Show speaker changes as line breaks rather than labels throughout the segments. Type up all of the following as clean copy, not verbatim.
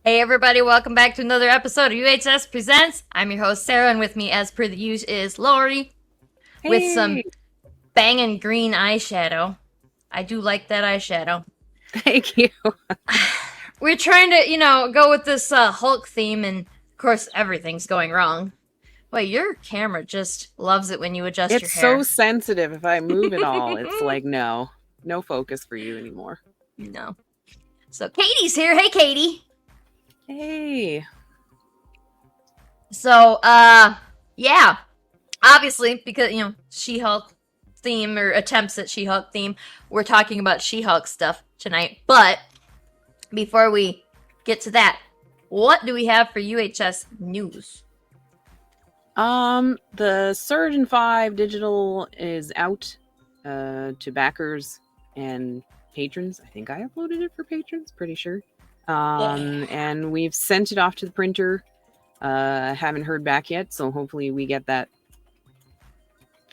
Hey everybody, welcome back to another episode of UHS Presents. I'm your host Sarah, and with me as per the usual is Laurie with some
Hey,
banging green eyeshadow. I do like that eyeshadow.
thank you.
We're trying to, go with this Hulk theme, and of course everything's going wrong. Wait, your camera just loves it when you adjust your
It's so
hair.
sensitive. If I move at all, it's like, no focus for you anymore.
No. So Katie's here. Hey Katie.
Hey,
So, yeah. Obviously, because, She-Hulk theme or attempts at She-Hulk theme, we're talking about She-Hulk stuff tonight. But before we get to that, what do we have for UHS news?
the Surgeon 5 digital is out to backers and patrons. I think I uploaded it for patrons, pretty sure. And we've sent it off to the printer. Haven't heard back yet, so hopefully we get that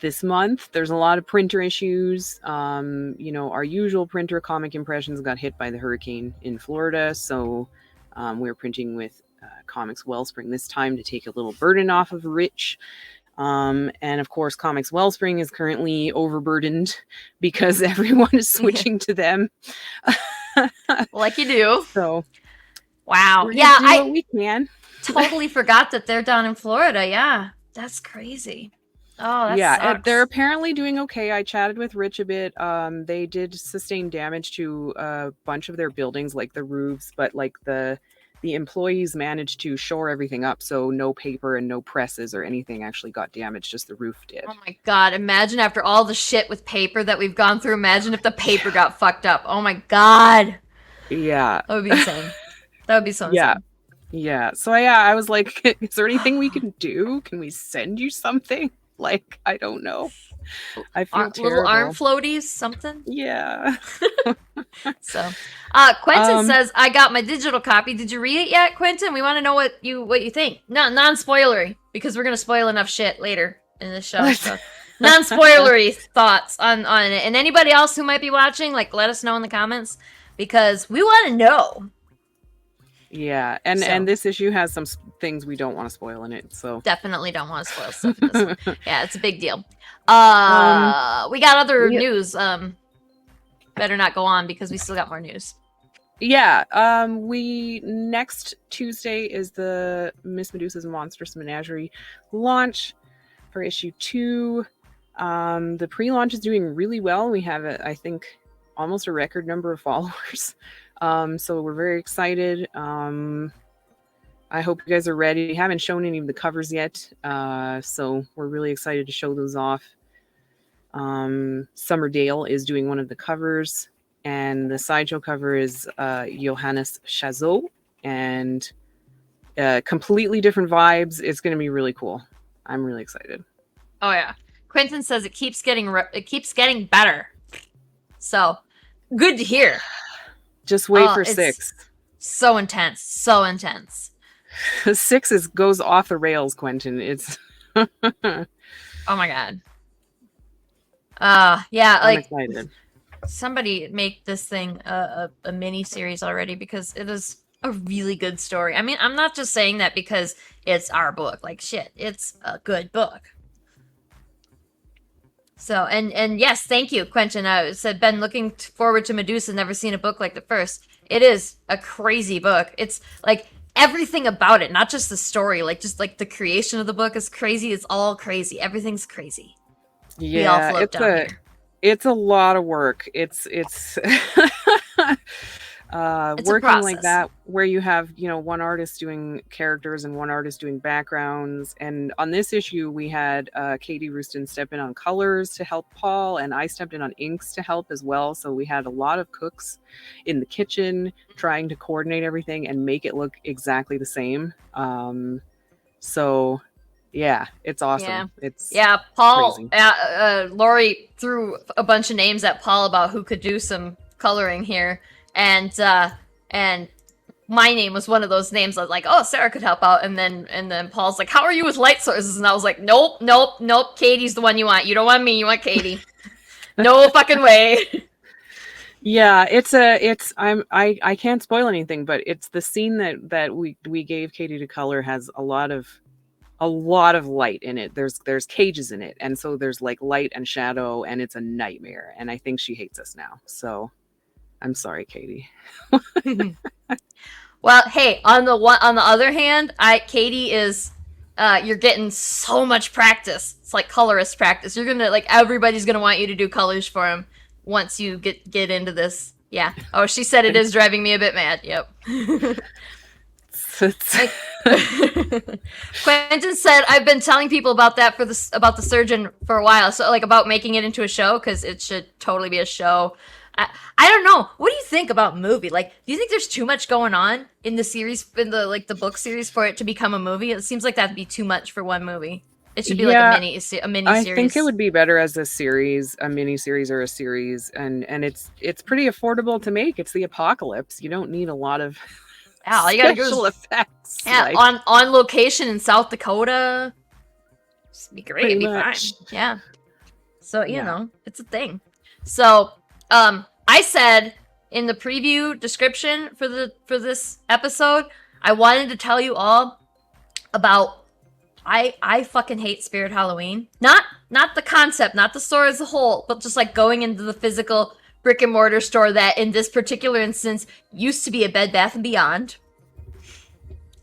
this month. There's a lot of printer issues. Our usual printer, Comic Impressions, got hit by the hurricane in Florida, so we're printing with Comics Wellspring this time to take a little burden off of Rich. And of course, Comics Wellspring is currently overburdened because everyone is switching to them.
Like you do.
So,
Wow.
we're
Yeah,
gonna do what
I
we can.
totally forgot that they're down in Florida. Yeah, that's crazy. Oh, that
Yeah, they're
sucks.
apparently doing okay. I chatted with Rich a bit. They did sustain damage to a bunch of their buildings, like the roofs, but like the employees managed to shore everything up, so no paper and no presses or anything actually got damaged. Just the roof did.
Oh my god, imagine after all the shit with paper that we've gone through, imagine if the paper got fucked up. Oh my god.
Yeah,
That would be insane. That would be so
yeah,
insane.
yeah. So yeah, I was like, is there anything we can do? Can we send you something? Like, I don't know. I feel
Little arm
terrible.
floaties, something.
Yeah.
So, Quentin
Um,
says, "I got my digital copy. Did you read it yet, Quentin? We want to know what you think. No, non-spoilery, because we're gonna spoil enough shit later in this show. So, non-spoilery thoughts on it. And anybody else who might be watching, like, let us know in the comments because we want to know.
Yeah, and
So,
this issue has some things we don't want to spoil in it. So,
definitely don't want to spoil stuff in this one. Yeah, it's a big deal.
um,
We got other
we
news. Better not go on because we still got more news.
yeah, we next Tuesday is the Miss Medusa's Monstrous Menagerie launch for issue 2. The pre-launch is doing really well. We have, I think, almost a record number of followers. So we're very excited. I hope you guys are ready. We haven't shown any of the covers yet, so we're really excited to show those off. Summerdale is doing one of the covers, and the sideshow cover is Johannes Chazot, and completely different vibes. It's going to be really cool. I'm really excited.
Oh yeah, Quentin says it keeps getting better. So good to hear.
Just wait
Oh,
for
it's
6.
so intense, so intense.
6 goes off the rails, Quentin. It's
Oh my god. Yeah,
I'm
like
excited.
somebody make this thing a mini series already because it is a really good story. I mean, I'm not just saying that because it's our book. Like shit, it's a good book. So and yes, thank you, Quentin. I said been looking forward to Medusa. Never seen a book like the first. It is a crazy book. It's like everything about it, not just the story. Like just like the creation of the book is crazy. It's all crazy. Everything's crazy. We all
Yeah,
float down here.
it's a lot of work. It's
It's a
working like
process.
that where you have, one artist doing characters and one artist doing backgrounds. And on this issue, we had Katie Rooston step in on colors to help Paul, and I stepped in on inks to help as well. So we had a lot of cooks in the kitchen trying to coordinate everything and make it look exactly the same. So yeah, it's
Yeah.
awesome. It's
Yeah, Paul,
crazy.
Laurie threw a bunch of names at Paul about who could do some coloring here, and my name was one of those names. I was like, oh, Sarah could help out, and then Paul's like, how are you with light sources? And I was like, nope, nope, nope. Katie's the one you want. You don't want me. You want Katie. No fucking way.
Yeah, I can't spoil anything, but it's the scene that we gave Katie to color has a lot of light in it. There's cages in it, and so there's like light and shadow, and it's a nightmare. And I think she hates us now. So I'm sorry, Katie.
Well, hey, on the other hand, Katie is you're getting so much practice. It's like colorist practice. You're gonna like everybody's gonna want you to do colors for him once you get into this. Yeah. Oh, she said it is driving me a bit mad. Yep. Quentin said I've been telling people about that about the surgeon for a while. So like about making it into a show because it should totally be a show. I don't know. What do you think about movie? Like, do you think there's too much going on in the series, in the like the book series, for it to become a movie? It seems like that'd be too much for one movie. It should be like a mini series.
I think it would be better as a series, a mini series or a series, and it's pretty affordable to make. It's the apocalypse. You don't need a lot of
all you gotta go
special effects.
Yeah, like, on location in South Dakota. It'd be great. It'd be fine. Yeah. So you know, it's a thing. So I said in the preview description for this episode, I wanted to tell you all about I fucking hate Spirit Halloween. Not the concept, not the store as a whole, but just like going into the physical brick and mortar store that in this particular instance used to be a Bed Bath and Beyond.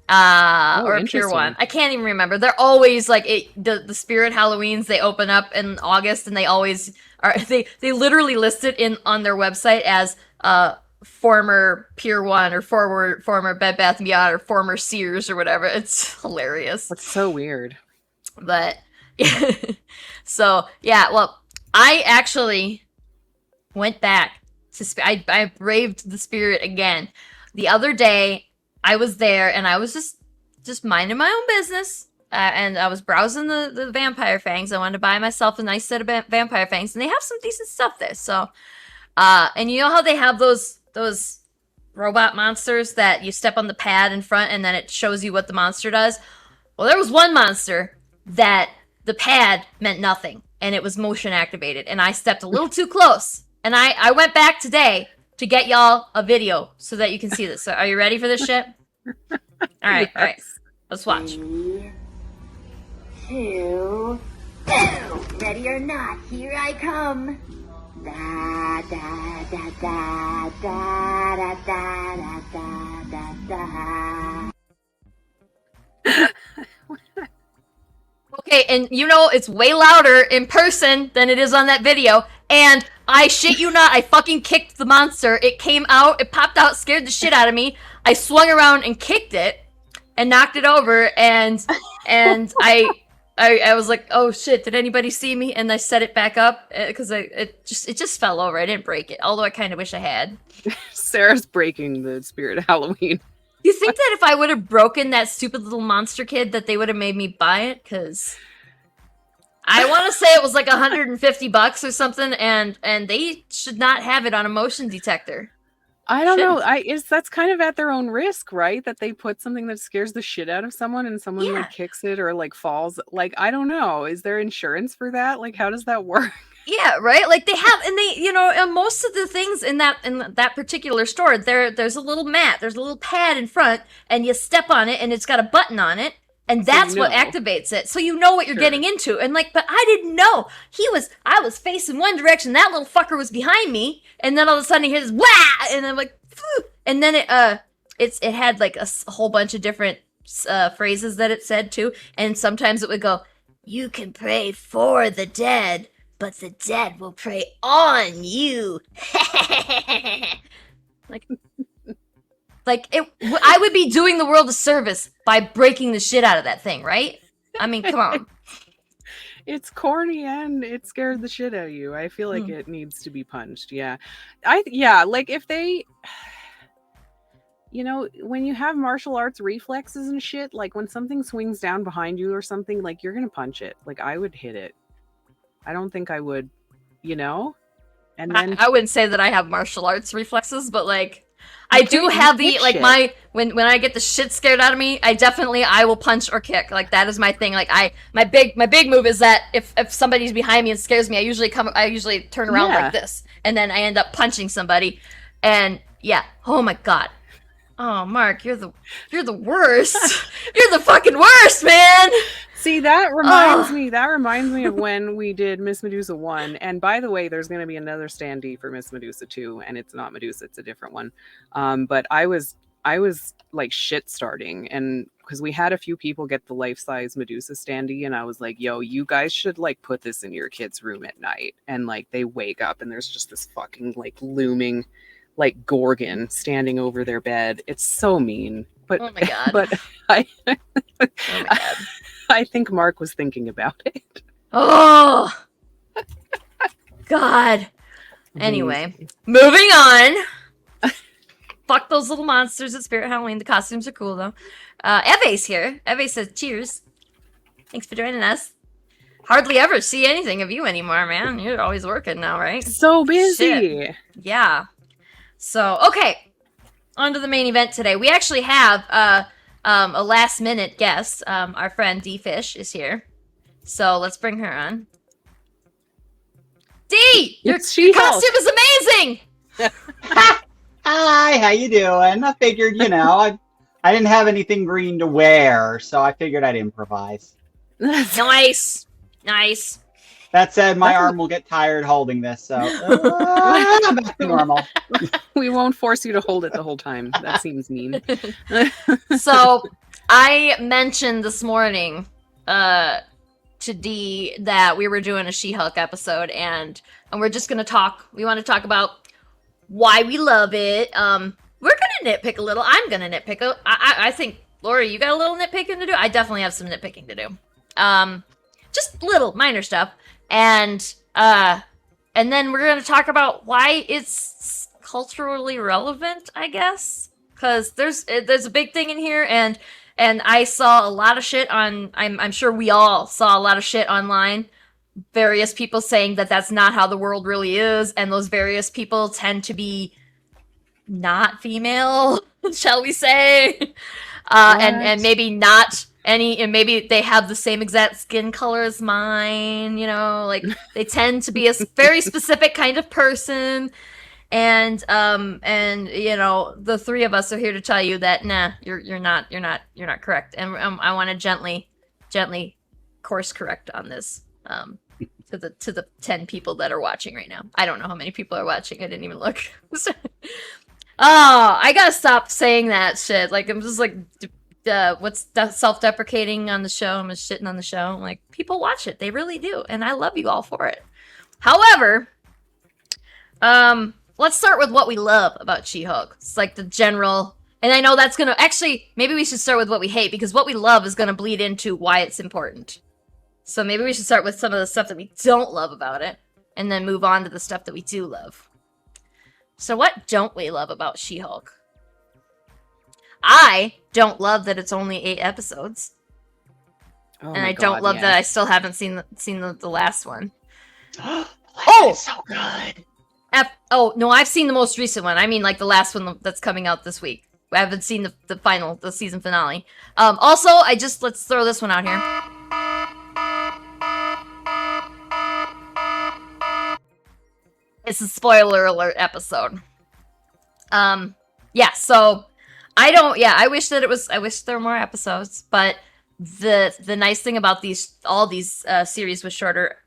Or a Pure One. I can't even remember. They're always like the Spirit Halloweens, they open up in August and they always are they literally list it on their website as former Pure One or former Bed Bath and Beyond or former Sears or whatever. It's hilarious.
That's so weird.
But so yeah, well, I actually went back to I braved the spirit again. The other day I was there and I was just minding my own business. And I was browsing the vampire fangs. I wanted to buy myself a nice set of vampire fangs, and they have some decent stuff there. So, and you know how they have those robot monsters that you step on the pad in front, and then it shows you what the monster does. Well, there was one monster that the pad meant nothing, and it was motion activated, and I stepped a little too close, and I went back today to get y'all a video so that you can see this. So, are you ready for this shit? All right, all right, let's watch.
3, 2, ready or not, here I come. Da da da da da da da da da da.
Okay, and you know it's way louder in person than it is on that video. And I shit you not, I fucking kicked the monster. It came out, it popped out, scared the shit out of me. I swung around and kicked it and knocked it over, and I was like, oh shit, did anybody see me? And I set it back up because it just fell over. I didn't break it, although I kind of wish I had.
Sarah's breaking the Spirit of Halloween.
You think that if I would have broken that stupid little monster kid that they would have made me buy it? Because I want to say it was like $150 or something, and they should not have it on a motion detector.
I don't know. That's kind of at their own risk, right? That they put something that scares the shit out of someone and someone like kicks it or like falls. Like, I don't know. Is there insurance for that? Like, how does that work?
Yeah, right. Like they have, and they, you know, and most of the things in that particular store, there's a little mat, there's a little pad in front, and you step on it, and it's got a button on it, and that's what activates it. So you know what you're getting into. And like, but I didn't know. I was facing one direction, that little fucker was behind me, and then all of a sudden he hears wah, and I'm like, phew. And then it had like a whole bunch of different phrases that it said too, and sometimes it would go, "You can pray for the dead, but the dead will prey on you." I would be doing the world a service by breaking the shit out of that thing, right? I mean, come on.
It's corny and it scared the shit out of you. I feel like it needs to be punched. Yeah. Like if they, you know, when you have martial arts reflexes and shit, like when something swings down behind you or something, like you're going to punch it. Like I would hit it. I don't think I would, you know? And then
I wouldn't say that I have martial arts reflexes, but like I do
can't-
have
you
the,
kick
like,
shit.
when I get the shit scared out of me, I will punch or kick. Like, that is my thing. Like, my big move is that if somebody's behind me and scares me, I usually turn around
Yeah.
like this, and then I end up punching somebody. And yeah, oh my god. Oh, Mark, you're the worst. You're the fucking worst, man.
See, that reminds
Oh.
me. That reminds me of when we did Miss Medusa 1. And by the way, there's going to be another standee for Miss Medusa 2, and it's not Medusa; it's a different one. But I was like shit starting, and because we had a few people get the life-size Medusa standee, and I was like, "Yo, you guys should like put this in your kid's room at night." And like they wake up, and there's just this fucking like looming, like Gorgon standing over their bed. It's so mean. But
Oh my god.
but I
Oh my god.
I think Mark was thinking about it.
Oh. God. Anyway, moving on. Fuck those little monsters at Spirit Halloween. The costumes are cool though. Eve's here. Eve says cheers. Thanks for joining us. Hardly ever see anything of you anymore, man. You're always working now, right?
So busy.
Shit. Yeah. So, okay. On to the main event today. We actually have a last minute guest. Our friend D Fish is here. So let's bring her on. D! Your
It's She-Hulk.
costume is amazing!
Hi, how you doing? I figured, I didn't have anything green to wear, so I figured I'd improvise.
Nice. Nice.
That said, my arm will get tired holding this, so back to normal.
We won't force you to hold it the whole time. That seems mean.
So, I mentioned this morning to D that we were doing a She-Hulk episode, and we're just gonna talk. We want to talk about why we love it. We're gonna nitpick a little. I'm gonna nitpick. I think, Laurie, you got a little nitpicking to do. I definitely have some nitpicking to do. Just little minor stuff, and then we're gonna talk about why it's culturally relevant, I guess, because there's a big thing in here, and I saw a lot of shit on. I'm sure we all saw a lot of shit online. Various people saying that that's not how the world really is, and those various people tend to be not female, shall we say? And maybe not any, and maybe they have the same exact skin color as mine. Like they tend to be a very specific kind of person. And the three of us are here to tell you that nah, you're not correct. And I want to gently course correct on this. To the 10 people that are watching right now. I don't know how many people are watching. I didn't even look. Oh, I gotta stop saying that shit. Like, I'm just like, what's self-deprecating on the show? I'm just shitting on the show. Like, people watch it. They really do. And I love you all for it. However, let's start with what we love about She-Hulk. It's like the general, and I know that's gonna, actually, maybe we should start with what we hate, because what we love is gonna bleed into why it's important. So maybe we should start with some of the stuff that we don't love about it, and then move on to the stuff that we do love. So what don't we love about She-Hulk? I don't love that it's only 8 episodes.
Oh
And
my
I don't
God,
love
yes.
that I still haven't seen the last one.
Oh, so good.
Oh, no, I've seen the most recent one. I mean, like, the last one that's coming out this week. I haven't seen the season finale. Also, let's throw this one out here. It's a spoiler alert episode. Yeah, so I wish there were more episodes, but the nice thing about all these series with shorter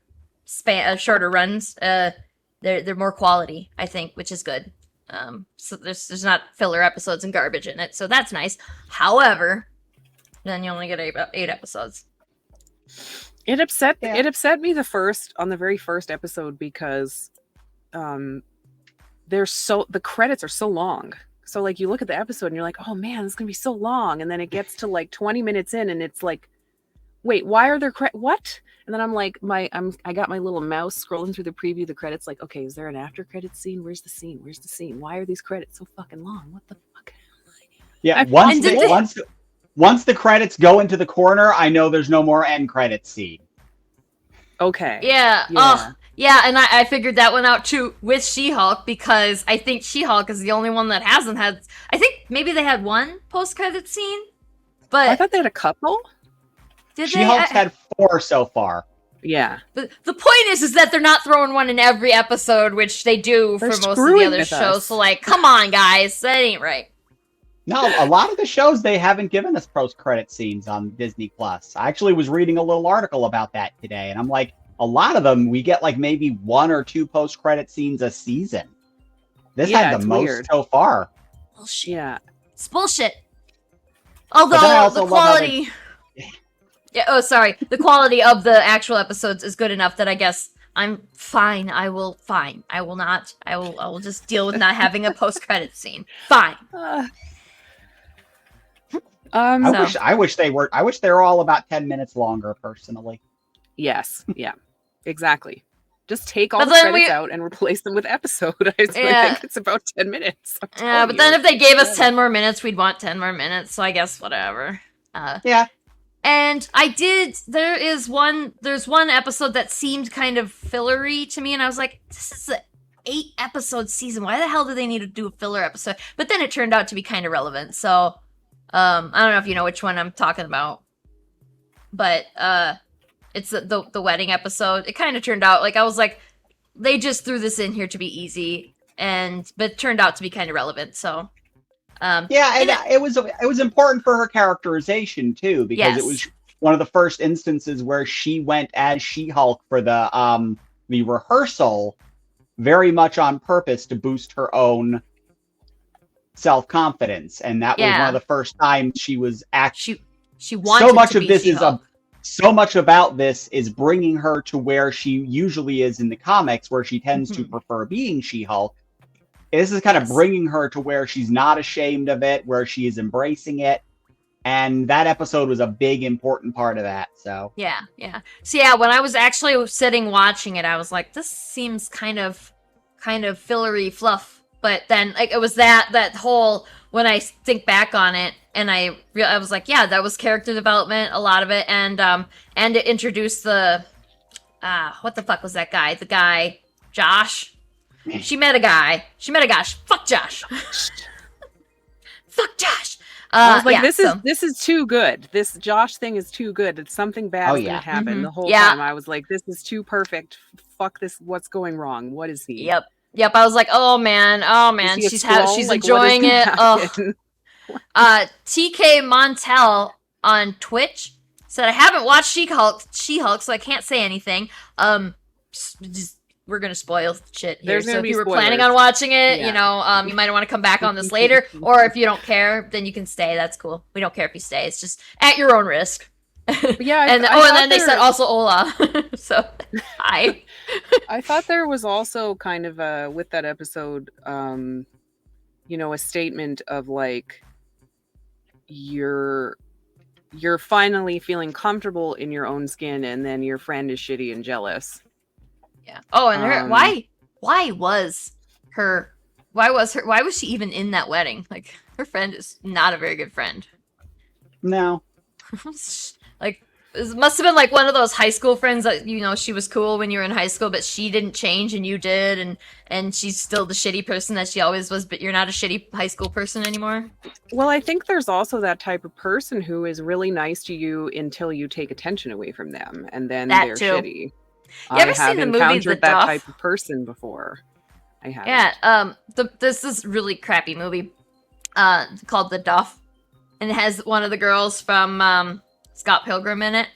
runs, they're more quality, I think, which is good. So there's not filler episodes and garbage in it, so that's nice. However, then you only get 8 episodes.
It upset me on the very first episode because the credits are so long. So like you look at the episode and you're like, oh man, this is gonna be so long, and then it gets to like 20 minutes in and it's like, wait, why are there what? And then I'm like, I got my little mouse scrolling through the preview, the credits, like, okay, is there an after credits scene? Where's the scene? Why are these credits so fucking long? What the fuck?
Yeah, once the credits go into the corner, I know there's no more end credits scene.
Okay.
Yeah.
Yeah.
Yeah, and I figured that one out too with She-Hulk because I think She-Hulk is the only one that hasn't had. I think maybe they had one post-credit scene, but
I thought they had a couple.
did
She-Hulk's
they?
had 4 so far.
Yeah,
The point is that they're not throwing one in every episode, which they do
They're
for most of the
screwing
other
with
shows.
us.
So, like, come on, guys, that ain't right.
No, a lot of the shows they haven't given us post-credit scenes on Disney Plus. I actually was reading a little article about that today, and I'm like, a lot of them we get like maybe 1 or 2 post-credit scenes a season. This had the
it's
most
weird.
so far.
Bullshit.
Yeah.
It's bullshit.
But then I
Although
also
the
love how
quality. Yeah. Oh, sorry. The quality of the actual episodes is good enough that I guess I'm fine. I will not. I will just deal with not having a post-credit scene. Fine.
I wish they were all about 10 minutes longer, personally.
Yes. Yeah. Exactly. Just take all
But
the
then
credits out and replace them with episode. I think it's about 10 minutes.
Yeah, but then if they gave us 10 more minutes, we'd want 10 more minutes. So I guess whatever.
Yeah.
And there's one episode that seemed kind of fillery to me, and I was like, this is an 8-episode season. Why the hell do they need to do a filler episode? But then it turned out to be kind of relevant. So, I don't know if you know which one I'm talking about, but it's the wedding episode. It kind of turned out like I was like, they just threw this in here to be easy, but it turned out to be kind of relevant. So.
Yeah, and it was important for her characterization too, because it was one of the first instances where she went as She-Hulk for the rehearsal, very much on purpose to boost her own self-confidence, and that was one of the first times she was actually.
She wanted
so much
to
of
be
this
She-Hulk.
so much about this is bringing her to where she usually is in the comics, where she tends to prefer being She-Hulk. This is kind of bringing her to where she's not ashamed of it, where she is embracing it. And that episode was a big, important part of that. So
yeah. So yeah, when I was actually sitting watching it, I was like, this seems kind of fillery fluff. But then like it was that whole, when I think back on it, and I was like, yeah, that was character development, a lot of it, and it introduced the what the fuck was that guy? The guy Josh. She met a guy. Fuck Josh. Fuck Josh.
I was like, this is too good. This Josh thing is too good. It's something bad is gonna happen the whole time. I was like, this is too perfect. Fuck this. What's going wrong? What is he?
Yep. I was like, oh man. She's enjoying it. Oh. TK Montel on Twitch said, I haven't watched She-Hulk, so I can't say anything. We're gonna spoil shit here. So if you were planning on watching it, you might want to come back on this later. Or if you don't care, then you can stay. That's cool. We don't care if you stay. It's just at your own risk.
Yeah.
and then they said also hola. So hi.
I thought there was also kind of with that episode, a statement of like you're finally feeling comfortable in your own skin, and then your friend is shitty and jealous.
Yeah. Oh, and her why was she even in that wedding? Like, her friend is not a very good friend.
No.
Like, it must have been like one of those high school friends that, she was cool when you were in high school, but she didn't change and you did, and she's still the shitty person that she always was, but you're not a shitty high school person anymore.
Well, I think there's also that type of person who is really nice to you until you take attention away from them, and then they're shitty.
You ever seen the movie The
that
Duff?
type of person before. I haven't.
Yeah, this is really crappy movie called The Duff, and it has one of the girls from Scott Pilgrim in it.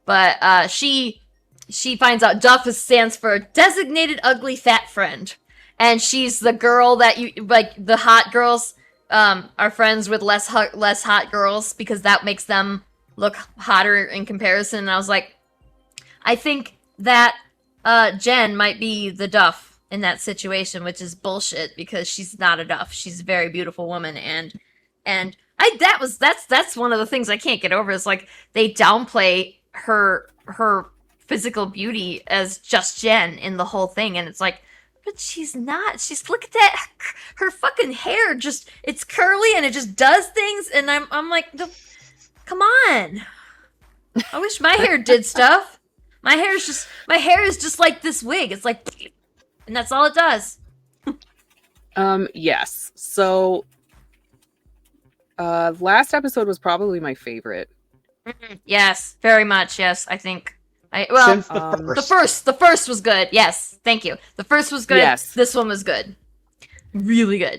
But she finds out Duff stands for Designated Ugly Fat Friend, and she's the girl that you like. The hot girls are friends with less hot girls because that makes them look hotter in comparison. And I was like, I think that Jen might be the Duff in that situation, which is bullshit because she's not a Duff. She's a very beautiful woman, and that's one of the things I can't get over is like they downplay her physical beauty as just Jen in the whole thing, and it's like, but she's not. She's, look at that, her fucking hair, just it's curly and it just does things, and I'm like, come on. I wish my hair did stuff. My hair is just like this wig. It's like, and that's all it does.
Yes. So, last episode was probably my favorite.
Yes, very much. Yes, I think.
Since the first.
The first was good. Yes, thank you. The first was good.
Yes.
This one was good. Really good.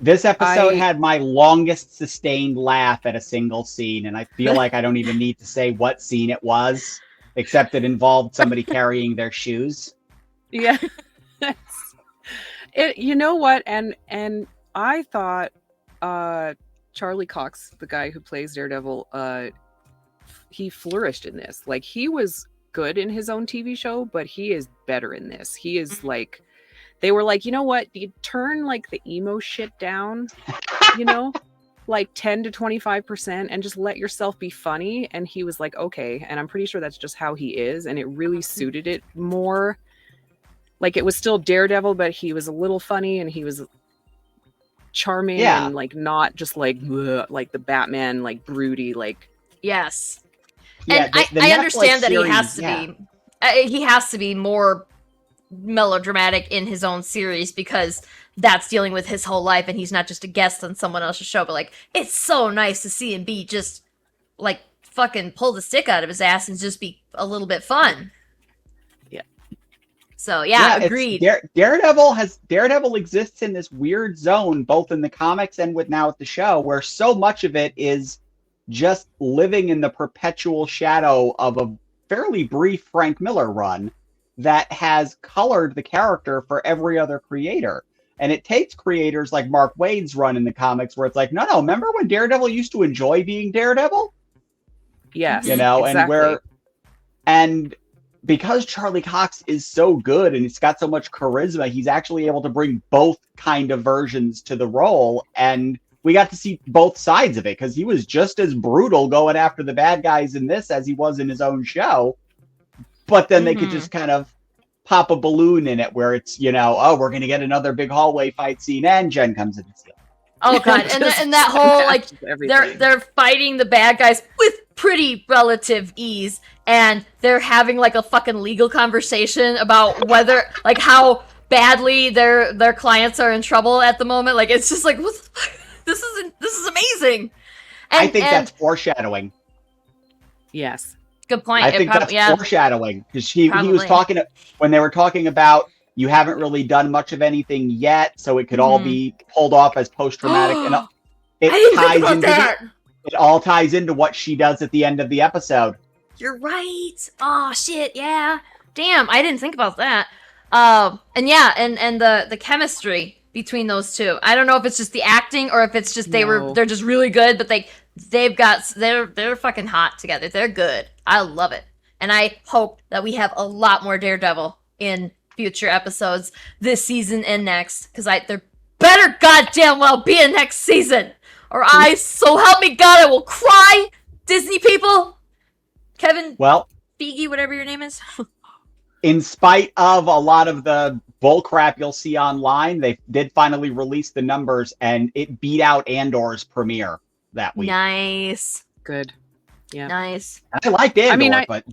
This episode had my longest sustained laugh at a single scene, and I feel like I don't even need to say what scene it was, except it involved somebody carrying their shoes.
Yeah. You know what? And I thought Charlie Cox, the guy who plays Daredevil, he flourished in this. Like, he was good in his own TV show, but he is better in this. He is like, they were like, you know what? You turn like the emo shit down, you know, like 10 to 25% and just let yourself be funny. And he was like, okay. And I'm pretty sure that's just how he is. And it really suited it more. Like, it was still Daredevil, but he was a little funny and he was charming and like not just like the Batman, like broody, like.
Yes.
Yeah,
and I understand that he has to be more melodramatic in his own series because that's dealing with his whole life and he's not just a guest on someone else's show. But like, it's so nice to see him be just like fucking pull the stick out of his ass and just be a little bit fun. So yeah, agreed.
Daredevil exists in this weird zone, both in the comics and with the show, where so much of it is just living in the perpetual shadow of a fairly brief Frank Miller run that has colored the character for every other creator. And it takes creators like Mark Waid's run in the comics where it's like, no, remember when Daredevil used to enjoy being Daredevil?
Yes.
You know,
exactly.
and because Charlie Cox is so good and it's got so much charisma, he's actually able to bring both kind of versions to the role. And we got to see both sides of it because he was just as brutal going after the bad guys in this as he was in his own show. But then they could just kind of pop a balloon in it where it's, you know, oh, we're going to get another big hallway fight scene and Jen comes in and steals.
Oh god, and that whole like they're fighting the bad guys with pretty relative ease, and they're having like a fucking legal conversation about whether like how badly their clients are in trouble at the moment. Like, it's just like, what the fuck? This is amazing. And,
I think that's foreshadowing.
Yes.
Good point.
I think that's foreshadowing because he was talking when they were talking about you haven't really done much of anything yet, so it could all be pulled off as post-traumatic. And it all ties into what she does at the end of the episode.
You're right. Oh shit, yeah. Damn, I didn't think about that. And the chemistry between those two. I don't know if it's just the acting or if it's just they're just really good, but they're fucking hot together. They're good. I love it. And I hope that we have a lot more Daredevil in future episodes this season and next, because there better goddamn well be a next season, or so help me God, I will cry. Disney people, Kevin, Feige, whatever your name is.
In spite of a lot of the bullcrap you'll see online, they did finally release the numbers, and it beat out Andor's premiere that week.
Nice,
good, yeah,
nice.
I liked Andor, but.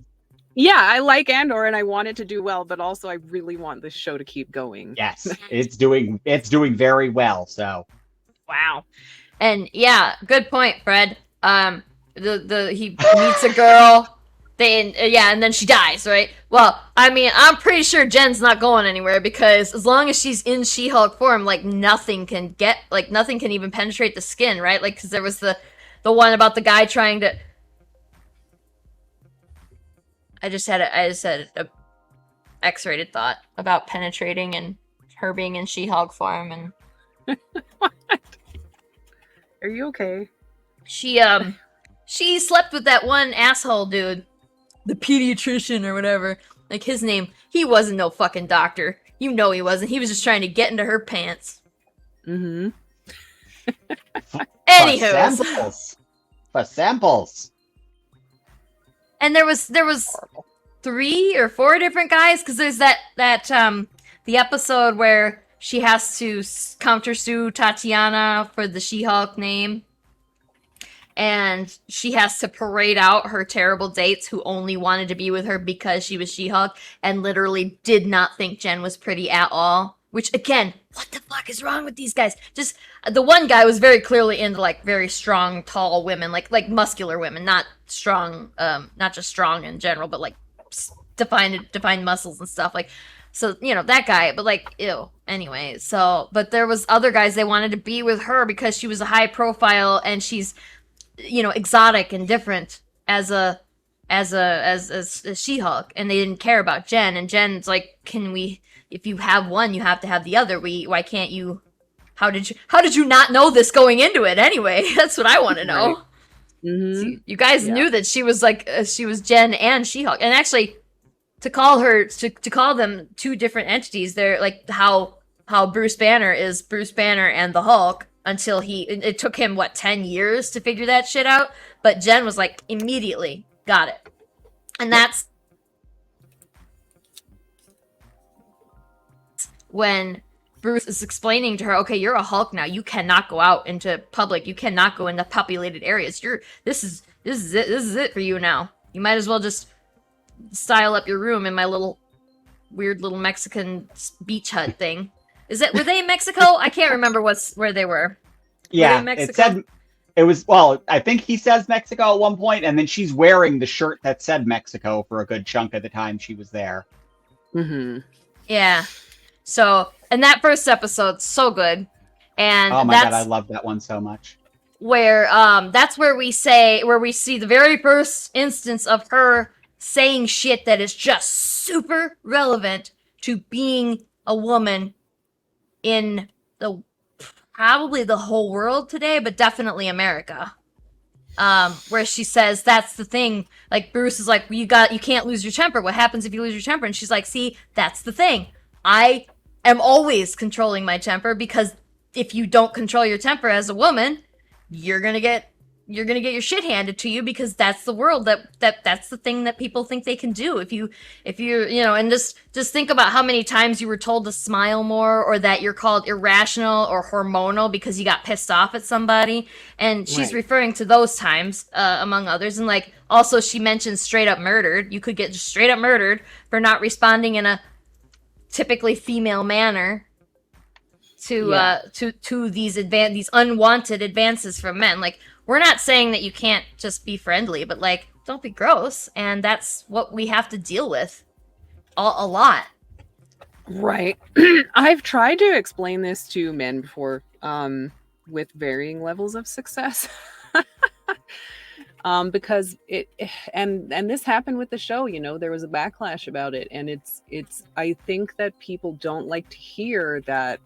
Yeah, I like Andor and I want it to do well, but also I really want this show to keep going.
Yes, it's doing very well, so.
Wow. And yeah, good point, Fred. He meets a girl, and then she dies, right? Well, I mean, I'm pretty sure Jen's not going anywhere because as long as she's in She-Hulk form, like nothing can even penetrate the skin, right? Like, because there was the one about the guy trying to. I just had a X-rated thought about penetrating and her being in She-Hulk form, and
what? Are you okay?
She slept with that one asshole dude, the pediatrician or whatever. Like, his name, he wasn't no fucking doctor. You know he wasn't. He was just trying to get into her pants.
Mm-hmm.
Anywho.
For samples.
And there was 3 or 4 different guys, because there's that the episode where she has to countersue Tatiana for the She-Hulk name. and she has to parade out her terrible dates who only wanted to be with her because she was She-Hulk and literally did not think Jen was pretty at all. Which, again, what the fuck is wrong with these guys? Just, the one guy was very clearly into, like, very strong, tall women, like muscular women, not strong, not just strong in general, but, like, defined muscles and stuff, like, so, you know, that guy, but, like, ew, anyway, so, but there was other guys, they wanted to be with her because she was a high profile, and she's, you know, exotic and different as She-Hulk, and they didn't care about Jen, and Jen's like, if you have one, you have to have the other. Why can't you? How did you not know this going into it anyway? That's what I want to know.
Right. Mm-hmm.
So you guys knew that she was like she was Jen and She-Hulk, and actually to call them two different entities. They're like how Bruce Banner is Bruce Banner and the Hulk until it took him 10 years to figure that shit out, but Jen was like immediately got it, and that's when Bruce is explaining to her, okay, you're a Hulk now. You cannot go out into public. You cannot go into populated areas. This is it for you now. You might as well just style up your room in my weird little Mexican beach hut thing. Were they in Mexico? I can't remember where they were.
Yeah,
in Mexico?
it said it was. Well, I think he says Mexico at one point, and then she's wearing the shirt that said Mexico for a good chunk of the time she was there.
Mm-hmm.
Yeah. So, and that first episode's so good, and
oh my god, I love that one so much.
Where that's where we see the very first instance of her saying shit that is just super relevant to being a woman in probably the whole world today, but definitely America. Where she says that's the thing. Like Bruce is like, you can't lose your temper. What happens if you lose your temper? And she's like, see, that's the thing. I am always controlling my temper, because if you don't control your temper as a woman, you're gonna get your shit handed to you, because that's the world that's the thing that people think they can do. If you're and just think about how many times you were told to smile more, or that you're called irrational or hormonal because you got pissed off at somebody, and she's referring to those times among others. And like also she mentions straight up murdered. You could get just straight up murdered for not responding in a typically female manner to these unwanted advances from men. Like, we're not saying that you can't just be friendly, but like, don't be gross. And that's what we have to deal with a lot.
Right. I've tried to explain this to men before, with varying levels of success. Because and this happened with the show, there was a backlash about it, and it's I think that people don't like to hear that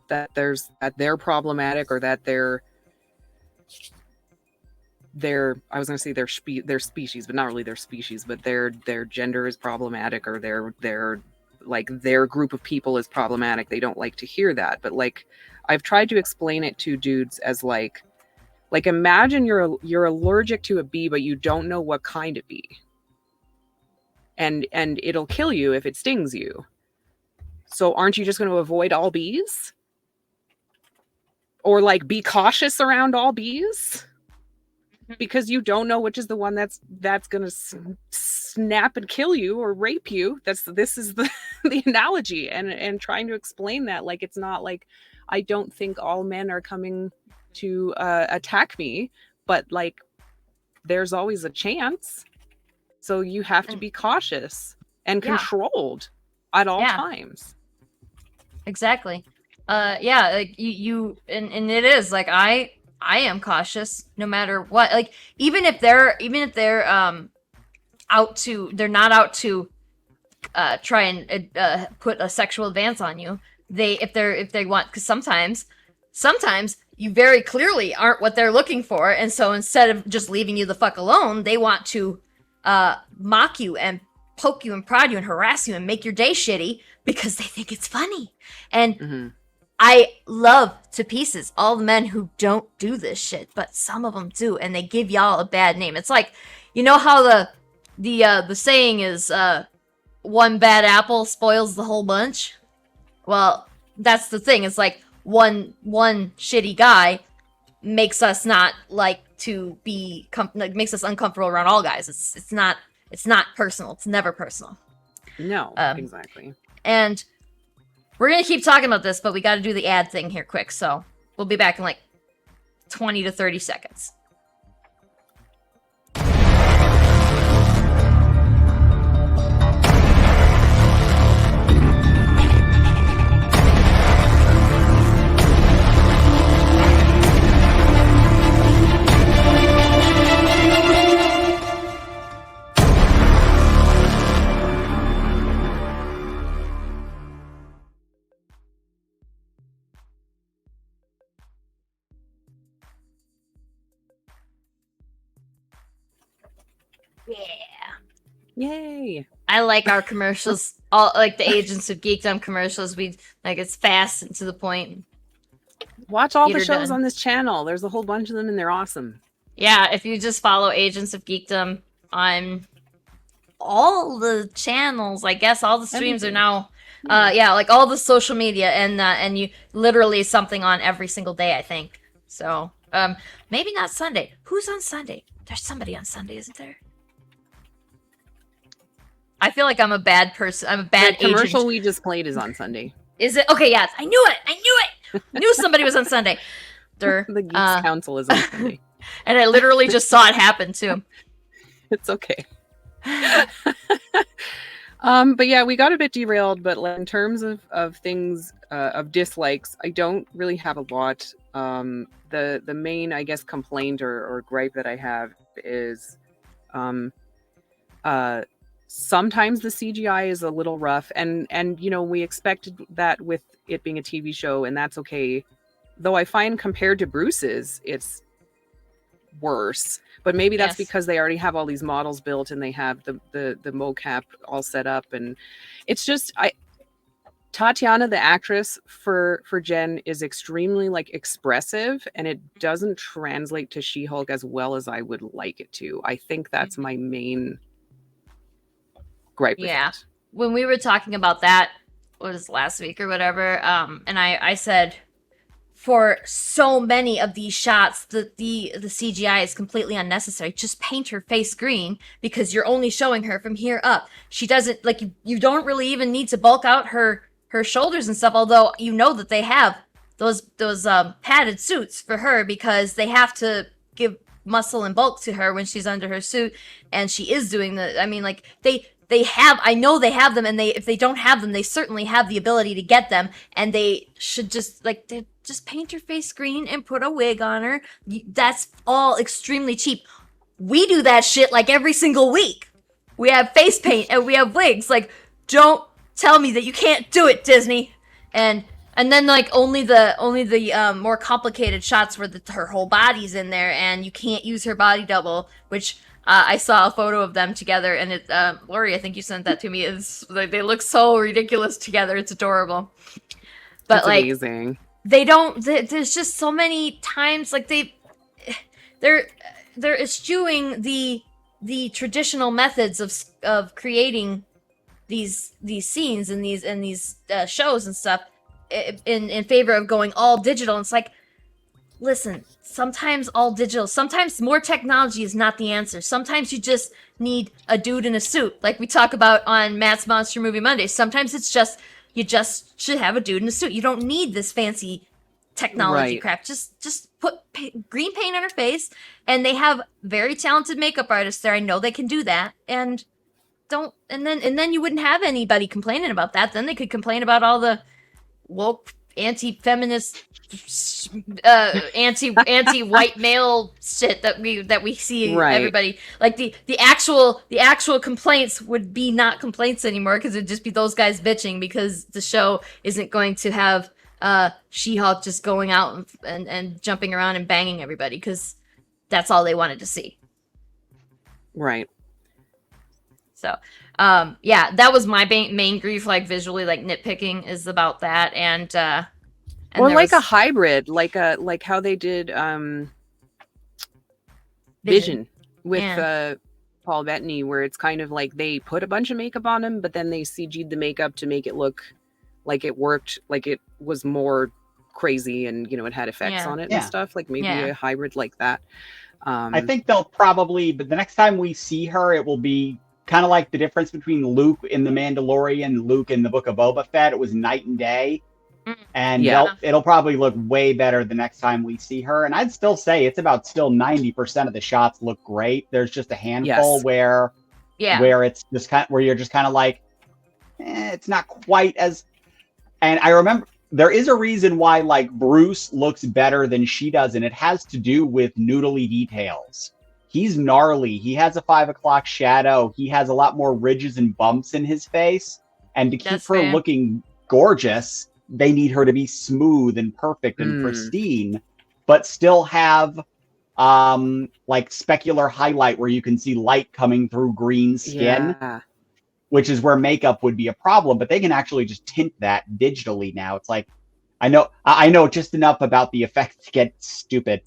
they're problematic, or that they're I was going to say their species, but not really their species, but their gender is problematic, or their group of people is problematic. They don't like to hear that. But like, I've tried to explain it to dudes as like imagine you're allergic to a bee, but you don't know what kind of bee, and it'll kill you if it stings you. So aren't you just going to avoid all bees, or like be cautious around all bees, because you don't know which is the one that's going to snap and kill you or rape you? This is the analogy, and trying to explain that, like, it's not like, I don't think all men are coming to attack me, but like, there's always a chance, so you have to be cautious and controlled at all times.
Exactly. Like you and it is like, I am cautious no matter what. Like, even if they're not out to try and put a sexual advance on you. If they want, because sometimes you very clearly aren't what they're looking for, and so instead of just leaving you the fuck alone, they want to mock you and poke you and prod you and harass you and make your day shitty because they think it's funny. And I love to pieces all the men who don't do this shit, but some of them do, and they give y'all a bad name. It's like, you know how the saying is, one bad apple spoils the whole bunch? Well, that's the thing. It's like one shitty guy makes us not like to be like makes us uncomfortable around all guys. It's not personal. It's never personal.
No,
Um,
exactly.
And we're gonna keep talking about this, but we got to do the ad thing here quick. So we'll be back in like 20 to 30 seconds. Yeah.
Yay.
I like our commercials, all like the Agents of Geekdom commercials. We like it's fast and to the point.
Watch all the
Get her
shows
done.
on this channel. There's a whole bunch of them and they're awesome.
Yeah, if you just follow Agents of Geekdom on all the channels, I guess all the streams are now yeah, like all the social media and you literally something on every single day, I think. So, maybe not Sunday. Who's on Sunday? There's somebody on Sunday, isn't there? I feel like I'm a bad person. I'm a bad
The commercial
agent.
we just played is on Sunday.
Is it? Okay, yes. I knew it. I knew somebody was on Sunday.
The Geeks Council is on Sunday.
And I literally just saw it happen too.
It's okay. But yeah, we got a bit derailed, but like, in terms of things of dislikes, I don't really have a lot. The main, I guess, complaint or gripe that I have is sometimes the CGI is a little rough, and you know, we expected that with it being a TV show, and that's okay. Though I find compared to Bruce's, it's worse. But maybe that's because they already have all these models built and they have the mocap all set up, and it's just Tatiana, the actress for Jen, is extremely like expressive, and it doesn't translate to She-Hulk as well as I would like it to. I think that's my main gripe with it.
When we were talking about that, what was it, last week or whatever, and I said for so many of these shots the CGI is completely unnecessary. Just paint her face green because you're only showing her from here up. She doesn't like you don't really even need to bulk out her shoulders and stuff, although you know that they have those padded suits for her because they have to give muscle and bulk to her when she's under her suit, and she is doing the, I mean, like they have, I know they have them, and if they don't have them, they certainly have the ability to get them, and they should just just paint her face green and put a wig on her. That's all extremely cheap. We do that shit like every single week. We have face paint and we have wigs. Like, don't tell me that you can't do it, Disney. And then like only the more complicated shots where her whole body's in there and you can't use her body double, which I saw a photo of them together, and it Laurie, I think you sent that to me. It's like they look so ridiculous together. It's adorable. But
it's
like
amazing.
They don't. There's just so many times like they're eschewing the traditional methods of creating these scenes and these shows and stuff in favor of going all digital. And it's like, listen, sometimes all digital, sometimes more technology is not the answer. Sometimes you just need a dude in a suit, like we talk about on Matt's Monster Movie Mondays. Sometimes it's just you just should have a dude in a suit. You don't need this fancy technology crap. Just put green paint on her face, and they have very talented makeup artists there. I know they can do that, and then you wouldn't have anybody complaining about that. Then they could complain about all the woke anti-feminist anti-white male shit that we see everybody like the actual complaints would be not complaints anymore, because it'd just be those guys bitching because the show isn't going to have She-Hulk just going out and jumping around and banging everybody, because that's all they wanted to see.
Right.
So yeah, that was my main grief, like visually, like nitpicking is about that. And
or like a hybrid, like how they did Vision with Paul Bettany, where it's kind of like they put a bunch of makeup on him, but then they CG'd the makeup to make it look like it worked, like it was more crazy, and you know, it had effects on it and stuff. Like maybe a hybrid like that.
I think they'll probably, but the next time we see her, it will be kind of like the difference between Luke in The Mandalorian and Luke in the Book of Boba Fett. It was night and day. And it'll probably look way better the next time we see her. And I'd still say it's about still 90% of the shots look great. There's just a handful where it's just where you're just kind of like, it's not quite as. And I remember there is a reason why like Bruce looks better than she does, and it has to do with noodly details. He's gnarly. He has a 5 o'clock shadow. He has a lot more ridges and bumps in his face. And to keep her looking gorgeous, they need her to be smooth and perfect and pristine, but still have like specular highlight where you can see light coming through green skin, which is where makeup would be a problem, but they can actually just tint that digitally now. It's like, I know just enough about the effects to get stupid.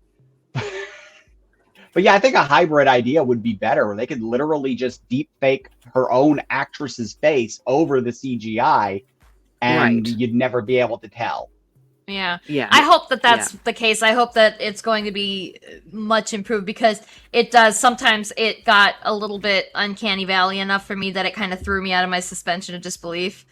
But yeah, I think a hybrid idea would be better, where they could literally just deep fake her own actress's face over the CGI, and you'd never be able to tell.
Yeah. I hope that that's the case. I hope that it's going to be much improved, because it does. Sometimes it got a little bit uncanny valley enough for me that it kind of threw me out of my suspension of disbelief.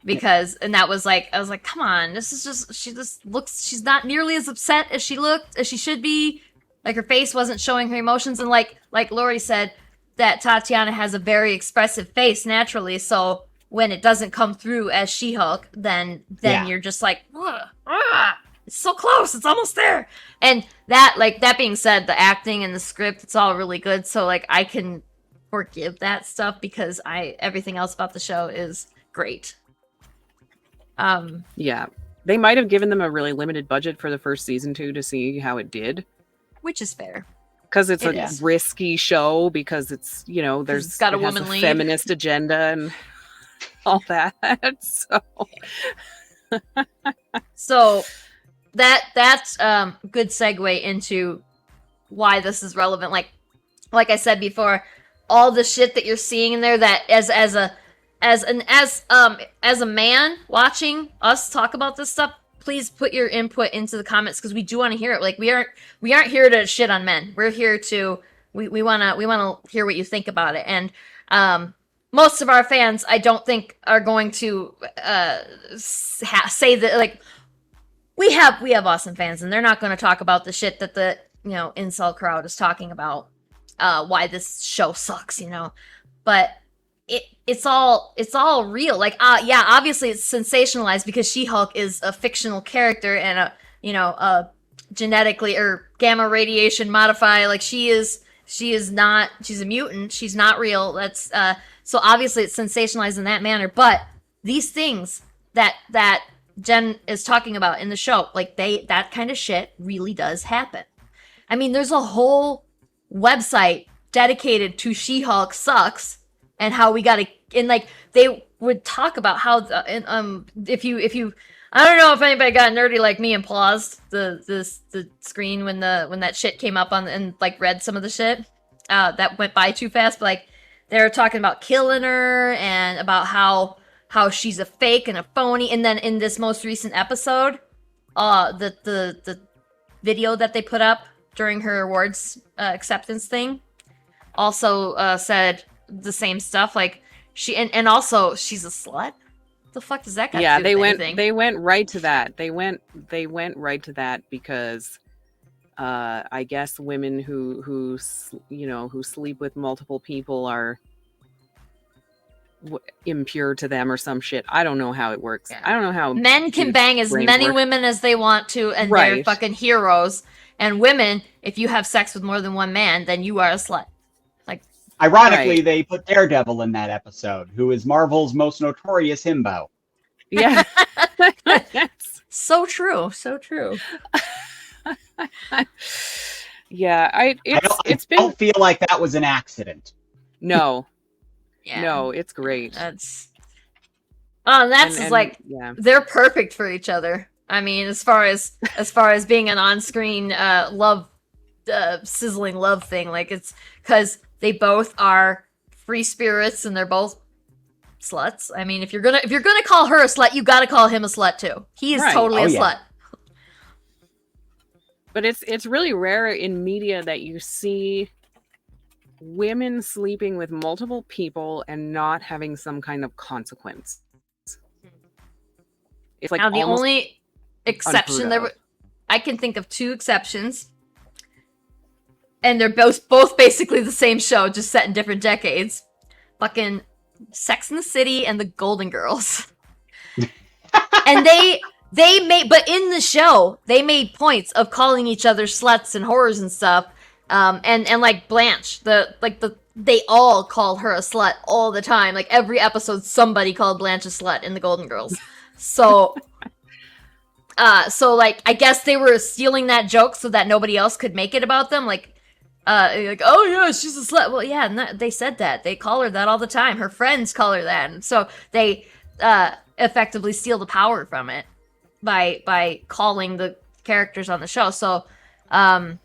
Because, and that was like, I was like, come on, this is just, she just looks, she's not nearly as upset as she looked, as she should be. Like, her face wasn't showing her emotions. And like Laurie said, that Tatiana has a very expressive face naturally. So when it doesn't come through as She-Hulk, then you're just like, it's so close, it's almost there. And that being said, the acting and the script, it's all really good. So like, I can forgive that stuff because everything else about the show is great.
They might have given them a really limited budget for the first season too, to see how it did.
Which is fair.
Because it's a risky show, because it's, there's
got a woman lead,
feminist agenda and all that.
So that's good segue into why this is relevant. Like I said before, all the shit that you're seeing in there, that as a man watching us talk about this stuff, please put your input into the comments, because we do want to hear it. Like, we aren't here to shit on men. We're here to we want to hear what you think about it. And most of our fans, I don't think, are going to say that. Like, we have awesome fans, and they're not going to talk about the shit that the incel crowd is talking about. Why this show sucks, but it's all real. Like, obviously it's sensationalized because She-Hulk is a fictional character and a genetically or gamma radiation modified. Like, she's a mutant. She's not real. That's so obviously it's sensationalized in that manner. But these things that Jen is talking about in the show, like, that kind of shit really does happen. I mean, there's a whole website dedicated to She-Hulk sucks. And how we gotta, and like, they would talk about how if you I don't know if anybody got nerdy like me and paused the screen when that shit came up on, and like read some of the shit that went by too fast. But like, they were talking about killing her and about how she's a fake and a phony. And then in this most recent episode, the video that they put up during her awards acceptance thing also said the same stuff. Like, she and also she's a slut. The fuck does that got to do with anything?
They went right to that. They went right to that because I guess women who sleep with multiple people are impure to them or some shit. I don't know how it works. I don't know how
men can bang as many women as they want to, and they're fucking heroes. And women, if you have sex with more than one man, then you are a slut.
Ironically, they put Daredevil in that episode, who is Marvel's most notorious himbo.
Yeah.
So true. So true.
Yeah, I
don't feel like that was an accident.
No.
Yeah.
No, it's great.
They're perfect for each other. I mean, as far as being an on-screen love, sizzling love thing, like, it's because they both are free spirits and they're both sluts. I mean, if you're gonna call her a slut, you gotta call him a slut too. He is totally a slut.
But it's really rare in media that you see women sleeping with multiple people and not having some kind of consequence. It's like
Now the
almost
only exception
unheard
there,
of.
I can think of 2 exceptions, and they're both basically the same show, just set in different decades. Fucking Sex in the City and the Golden Girls. And they made, but in the show, they made points of calling each other sluts and whores and stuff. And like Blanche, they all called her a slut all the time. Like every episode, somebody called Blanche a slut in the Golden Girls. So, so like I guess they were stealing that joke so that nobody else could make it about them. Like, oh yeah, she's a slut. Well, yeah, they said that. They call her that all the time. Her friends call her that, and so they effectively steal the power from it by calling the characters on the show. So, I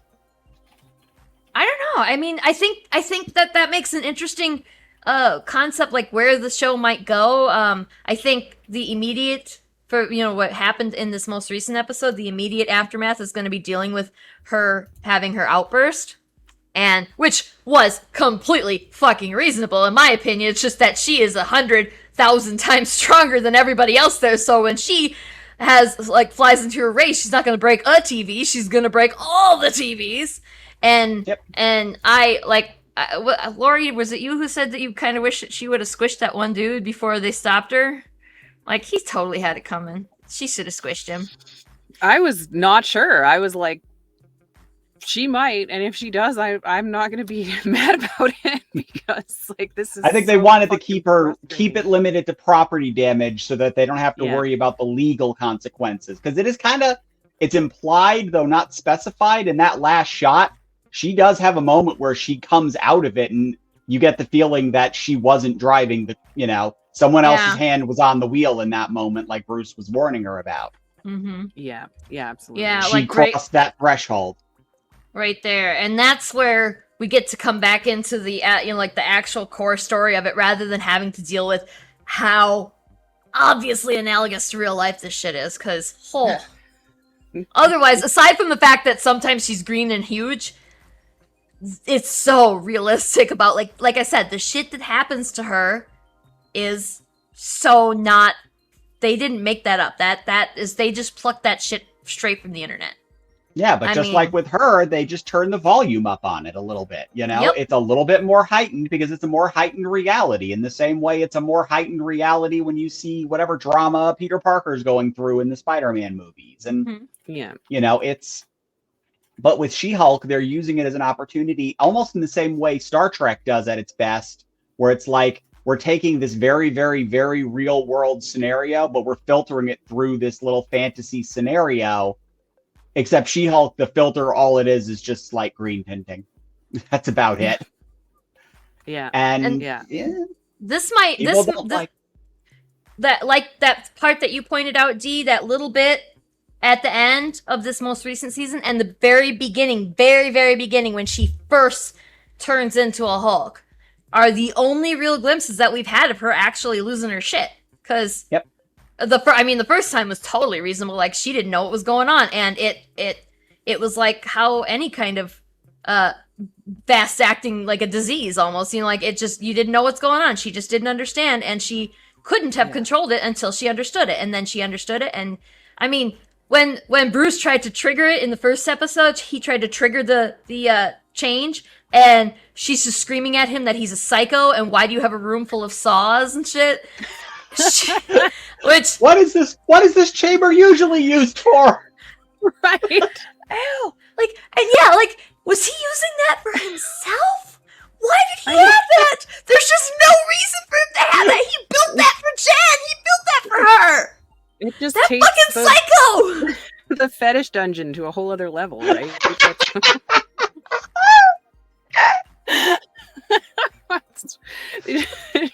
don't know. I mean, I think that makes an interesting concept, like where the show might go. I think the immediate, for what happened in this most recent episode, the immediate aftermath is going to be dealing with her having her outburst, and which was completely fucking reasonable in my opinion. It's just that she is 100,000 times stronger than everybody else there. So when she flies into a race, she's not going to break a TV. She's going to break all the TVs. And
Yep.
and Laurie, was it you who said that you kind of wish that she would have squished that one dude before they stopped her? Like, he totally had it coming. She should have squished him.
I was not sure. I was like, she might, and if she does, I'm not going to be mad about it because like this is.
I think they wanted to keep it limited to property damage so that they don't have to
Yeah.
worry about the legal consequences. Because it is it's implied, though not specified, in that last shot. She does have a moment where she comes out of it, and you get the feeling that she wasn't driving someone else's hand was on the wheel in that moment, like Bruce was warning her about.
Mm-hmm.
Yeah, absolutely.
Yeah,
She
like
crossed that threshold.
right there, and that's where we get to come back into the the actual core story of it, rather than having to deal with how obviously analogous to real life this shit is. Because otherwise, aside from the fact that sometimes she's green and huge, it's so realistic about like I said, the shit that happens to her is so not. They didn't make that up. That is, they just plucked that shit straight from the internet.
Yeah, but like with her, they just turn the volume up on it a little bit.
Yep.
It's a little bit more heightened because it's a more heightened reality. In the same way, it's a more heightened reality when you see whatever drama Peter Parker's going through in the Spider-Man movies. And,
Yeah.
But with She-Hulk, they're using it as an opportunity almost in the same way Star Trek does at its best, where it's like we're taking this very, very, very real world scenario, but we're filtering it through this little fantasy scenario. Except She-Hulk, the filter, all it is just like green tinting. That's about it.
Yeah.
And
yeah.
This might that part that you pointed out, D, that little bit at the end of this most recent season and the very beginning, very, very beginning, when she first turns into a Hulk, are the only real glimpses that we've had of her actually losing her shit. Because the first time was totally reasonable. Like, she didn't know what was going on, and it was like how any kind of fast acting, like a disease almost, like it just, you didn't know what's going on. She just didn't understand, and she couldn't have controlled it until she understood it, and then she understood it. And I mean, when Bruce tried to trigger it in the first episode, he tried to trigger the change, and she's just screaming at him that he's a psycho and why do you have a room full of saws and shit. Which,
what is this chamber usually used for?
Right.
Ew. Like, was he using that for himself? Why did he have that? There's just no reason for him to have that. He built that for Jen. He built that for her.
It just
That
takes
fucking psycho.
the fetish dungeon to a whole other level, right?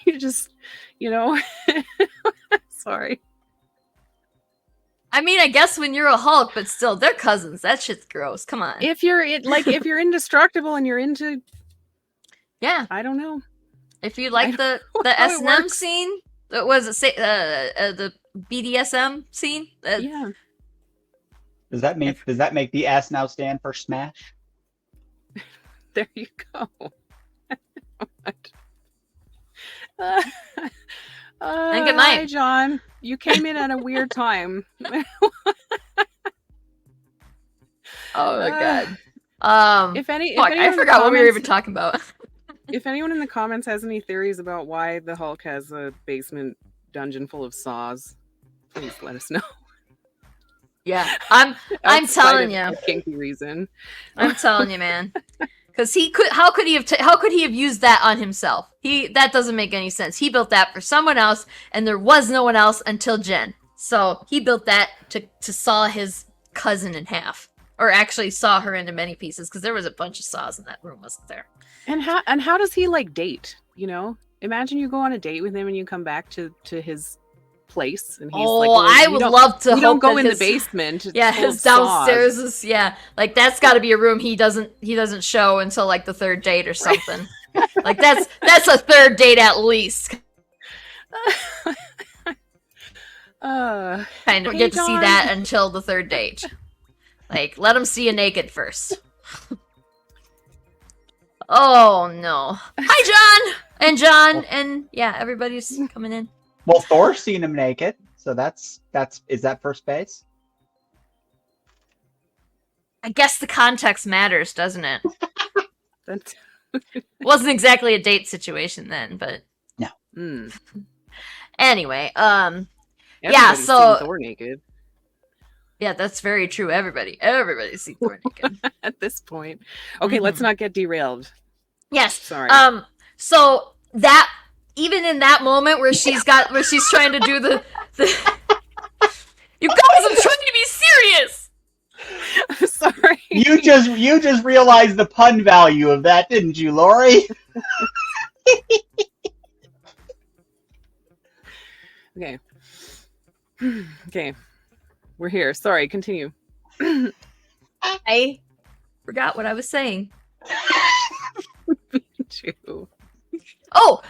You just, sorry.
I mean, I guess when you're a Hulk, but still, they're cousins. That shit's gross. Come on.
If you're indestructible and you're into,
Yeah.
I don't know.
If you like the
how it
S&M
works.
scene, was it the BDSM scene?
Yeah.
Does that make the S now stand for smash?
There you go.
And good night.
Hi, John. You came in at a weird time.
Oh my god.
If
Fuck,
anyone
I
in the
forgot what we were even
comments-
talking about.
If anyone in the comments has any theories about why the Hulk has a basement dungeon full of saws, please let us know.
Yeah, I'm
Outside
telling
of
you.
a kinky reason.
I'm telling you, man. Because how could he have used that on himself? That doesn't make any sense. He built that for someone else, and there was no one else until Jen. So he built that to saw his cousin in half, or actually saw her into many pieces. Because there was a bunch of saws in that room, wasn't there?
And how does he like date? You know, imagine you go on a date with him and you come back to his place and he's like, well,
I would love to.
You don't
hope
go
that
in
his,
the basement. It's
Yeah,
full
his
of saws.
downstairs is like that's got to be a room he doesn't show until like the third date or something. Like that's a third date at least. Kind of
Hey,
get to see
John.
that until the third date. Like let him see you naked first. Oh no! Hi, John, and yeah, everybody's coming in.
Well, Thor's seen him naked, so is that first base?
I guess the context matters, doesn't it?
That's
It wasn't exactly a date situation then, but anyway,
Everybody's
so-
seen Thor naked
yeah, that's very true. Everybody's seen Thor naked.
at this point. Okay, let's not get derailed.
Yes.
Sorry.
So that even in that moment where she's trying to do the you guys, I'm trying to be serious.
I'm sorry.
You just realized the pun value of that, didn't you, Laurie?
Okay. Okay. We're here. Sorry, continue.
I forgot what I was saying.
Too.
Oh,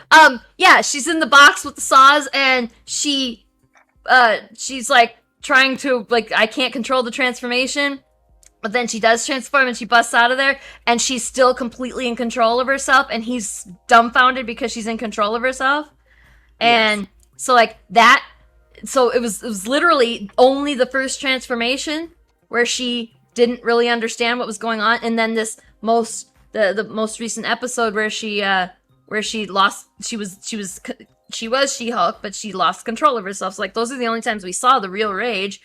yeah, she's in the box with the saws, and she's like trying to I can't control the transformation, but then she does transform and she busts out of there, and she's still completely in control of herself, and he's dumbfounded because she's in control of herself, and so like that. So it was literally only the first transformation where she didn't really understand what was going on, and then the most recent episode where she lost she was She-Hulk, but she lost control of herself. So like those are the only times we saw the real rage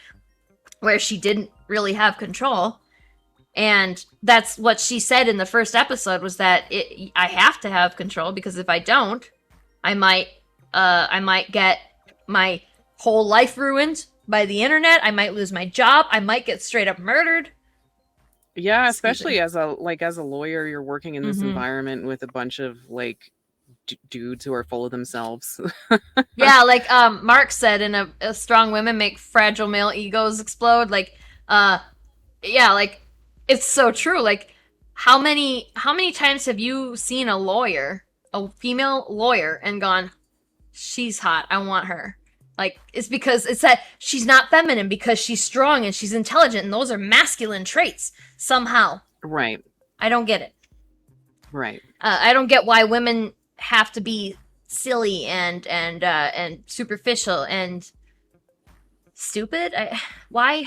where she didn't really have control. And that's what she said in the first episode was that I have to have control because if I don't, I might get my whole life ruined by the internet. I might lose my job. I might get straight up murdered.
Yeah,
Excuse
especially as a lawyer, you're working in this
Mhm.
environment with a bunch of dudes who are full of themselves.
Yeah, like Mark said in a strong women make fragile male egos explode. Yeah, like it's so true. Like how many times have you seen a female lawyer, and gone, she's hot, I want her? Like, it's because it's that she's not feminine because she's strong and she's intelligent, and those are masculine traits somehow.
Right.
I don't get it.
Right.
I don't get why women have to be silly and superficial and stupid. Why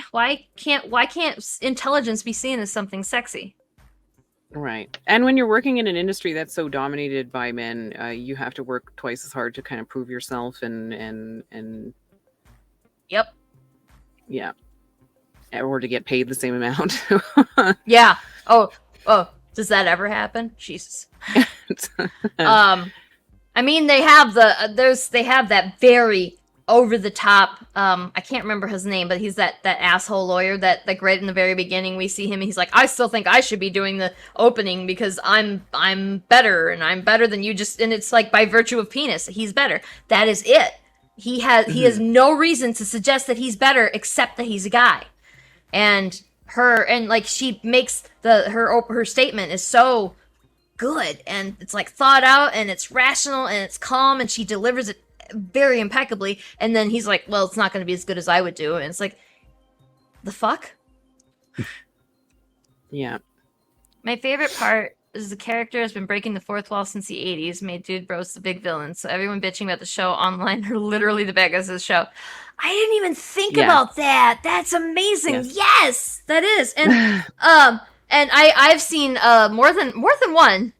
can't intelligence be seen as something sexy?
Right. And when you're working in an industry that's so dominated by men, you have to work twice as hard to kind of prove yourself and
Yep.
yeah. Or to get paid the same amount.
Yeah. Oh, does that ever happen? Jesus. I mean, they have that very over the top. I can't remember his name, but he's that asshole lawyer that like right in the very beginning we see him. And he's like, I still think I should be doing the opening because I'm better and I'm better than you. And it's like by virtue of penis, he's better. That is it. He has no reason to suggest that he's better except that he's a guy. And like she makes her statement is so good, and it's like thought out, and it's rational, and it's calm, and she delivers it very impeccably. And then he's like, well, it's not going to be as good as I would do. And it's like, the fuck?
Yeah.
My favorite part is the character has been breaking the fourth wall since the 80s, made Dude Bros the big villain. So everyone bitching about the show online are literally the bad guys of the show. I didn't even think
Yeah.
about that. That's amazing.
Yes.
Yes, that is. And I've seen more than one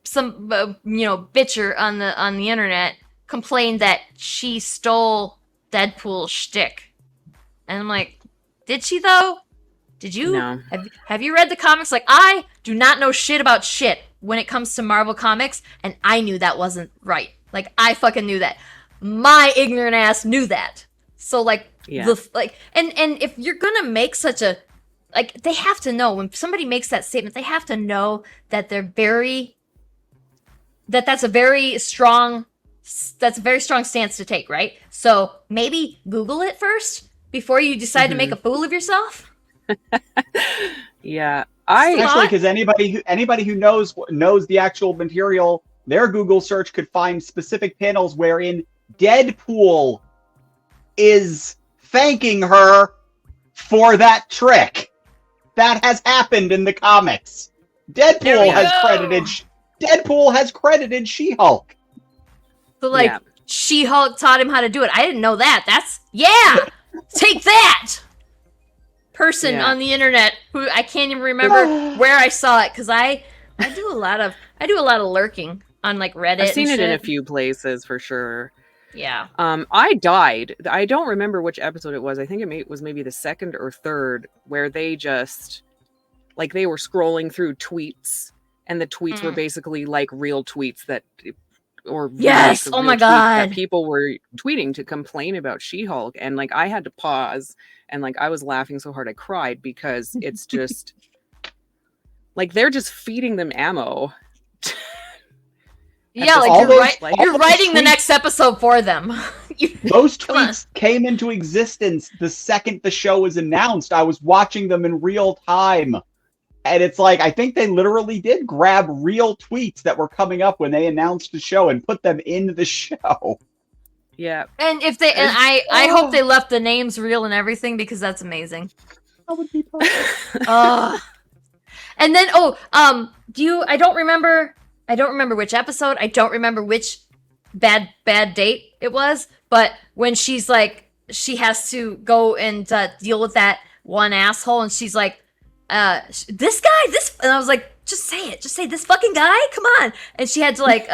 some bitcher on the internet complained that she stole Deadpool's shtick, and I'm like, did she though? Did you?
No.
Have you read the comics? Like, I do not know shit about shit when it comes to Marvel Comics, and I knew that wasn't right. Like, I fucking knew that. My ignorant ass knew that. So, like,
Yeah.
and if you're gonna make such a, like, they have to know, when somebody makes that statement, they have to know that that's a very strong stance to take, right? So, maybe Google it first before you decide to make a fool of yourself.
Yeah.
Especially because anybody who knows the actual material, their Google search could find specific panels wherein Deadpool is thanking her for that trick. That has happened in the comics. Deadpool has credited She-Hulk.
So, like,
Yeah.
She-Hulk taught him how to do it. I didn't know that. Take that! Person
Yeah.
on the internet who I can't even remember where I saw it, because I do a lot of lurking on, like, Reddit.
I've seen
and
it in a
shit.
few places for sure.
Yeah.
I died. I don't remember which episode it was. I think it was maybe the second or third, where they just, like, they were scrolling through tweets, and the tweets were basically like real tweets that, or
Yes!
remakes of
Oh
real
my
tweets
God!
that people were tweeting to complain about She-Hulk, and like I had to pause, and like I was laughing so hard I cried, because it's just like they're just feeding them ammo.
Yeah,
this
like
point,
you're writing the next episode for them.
Those
Come on.
tweets came into existence the second the show was announced. I was watching them in real time. And it's like, I think they literally did grab real tweets that were coming up when they announced the show and put them in the show.
Yeah.
And if they, and I hope they left the names real and everything, because that's amazing.
That would be perfect.
And then I don't remember which episode, I don't remember which bad date it was, but when she's like, she has to go and deal with that one asshole, and she's like, this guy, and I was like, just say this fucking guy, come on. And she had to, like,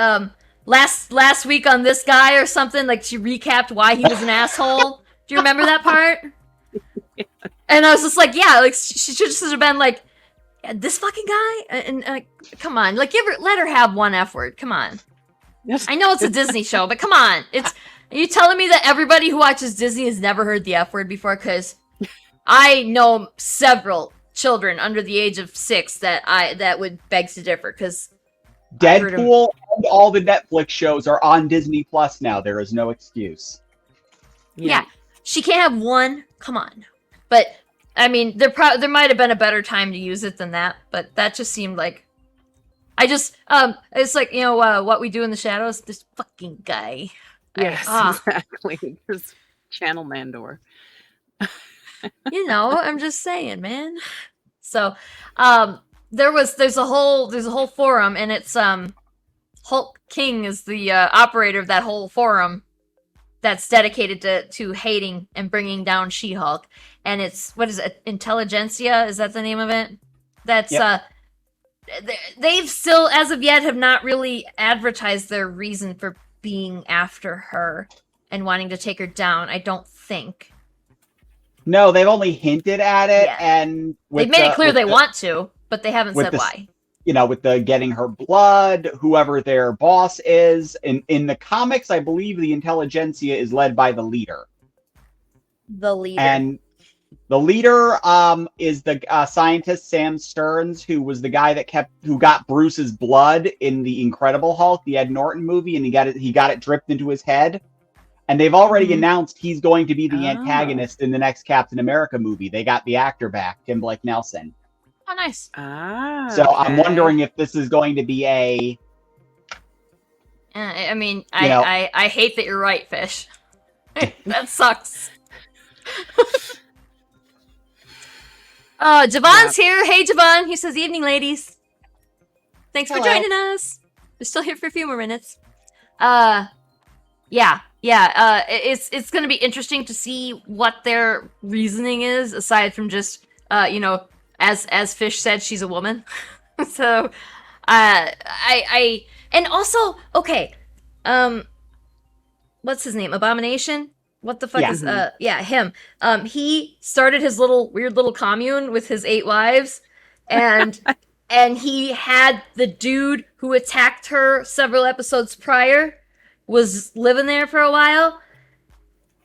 last week on this guy or something, like, she recapped why he was an asshole. Do you remember that part? And I was just like, yeah, like, she should just have been like, this fucking guy, and come on, like, let her have one F word, come on.
Yes.
I know it's a Disney show, but come on, are you telling me that everybody who watches Disney has never heard the F word before? Because I know several children under the age of 6 that would beg to differ, because
Deadpool and all the Netflix shows are on Disney Plus now. There is no excuse.
Yeah, she can't have one. Come on. But I mean, there might have been a better time to use it than that. But that just seemed like, it's like, What We Do in the Shadows. This fucking guy.
Yes, exactly. There's Channel Mandor.
I'm just saying, man. So, there's a whole forum, and it's Hulk King is the operator of that whole forum that's dedicated to hating and bringing down She-Hulk. And it's, what is it, Intelligentsia? Is that the name of it? That's
Yep.
They've still, as of yet, have not really advertised their reason for being after her and wanting to take her down. I don't think.
No, they've only hinted at it,
Yeah.
and
They've made it clear they want to, but they haven't said why.
With the getting her blood, whoever their boss is. In the comics, I believe the Intelligentsia is led by the leader.
The leader.
And the leader is the scientist Sam Stearns, who was the guy who got Bruce's blood in the Incredible Hulk, the Ed Norton movie, and he got it dripped into his head. And they've already announced he's going to be the antagonist in the next Captain America movie. They got the actor back, Tim Blake Nelson.
Oh, nice.
So I'm wondering if this is going to be a...
I mean, I hate that you're right, Fish. That sucks. Javon's here. Hey, Javon. He says, "Evening, ladies. Thanks for
Hello.
joining us. We're still here for a few more minutes." It's gonna be interesting to see what their reasoning is, aside from just, as Fish said, she's a woman. So, and also, okay, what's his name? Abomination? What the fuck
Yeah.
is, him. He started his weird little commune with his 8 wives, and and he had the dude who attacked her several episodes prior was living there for a while,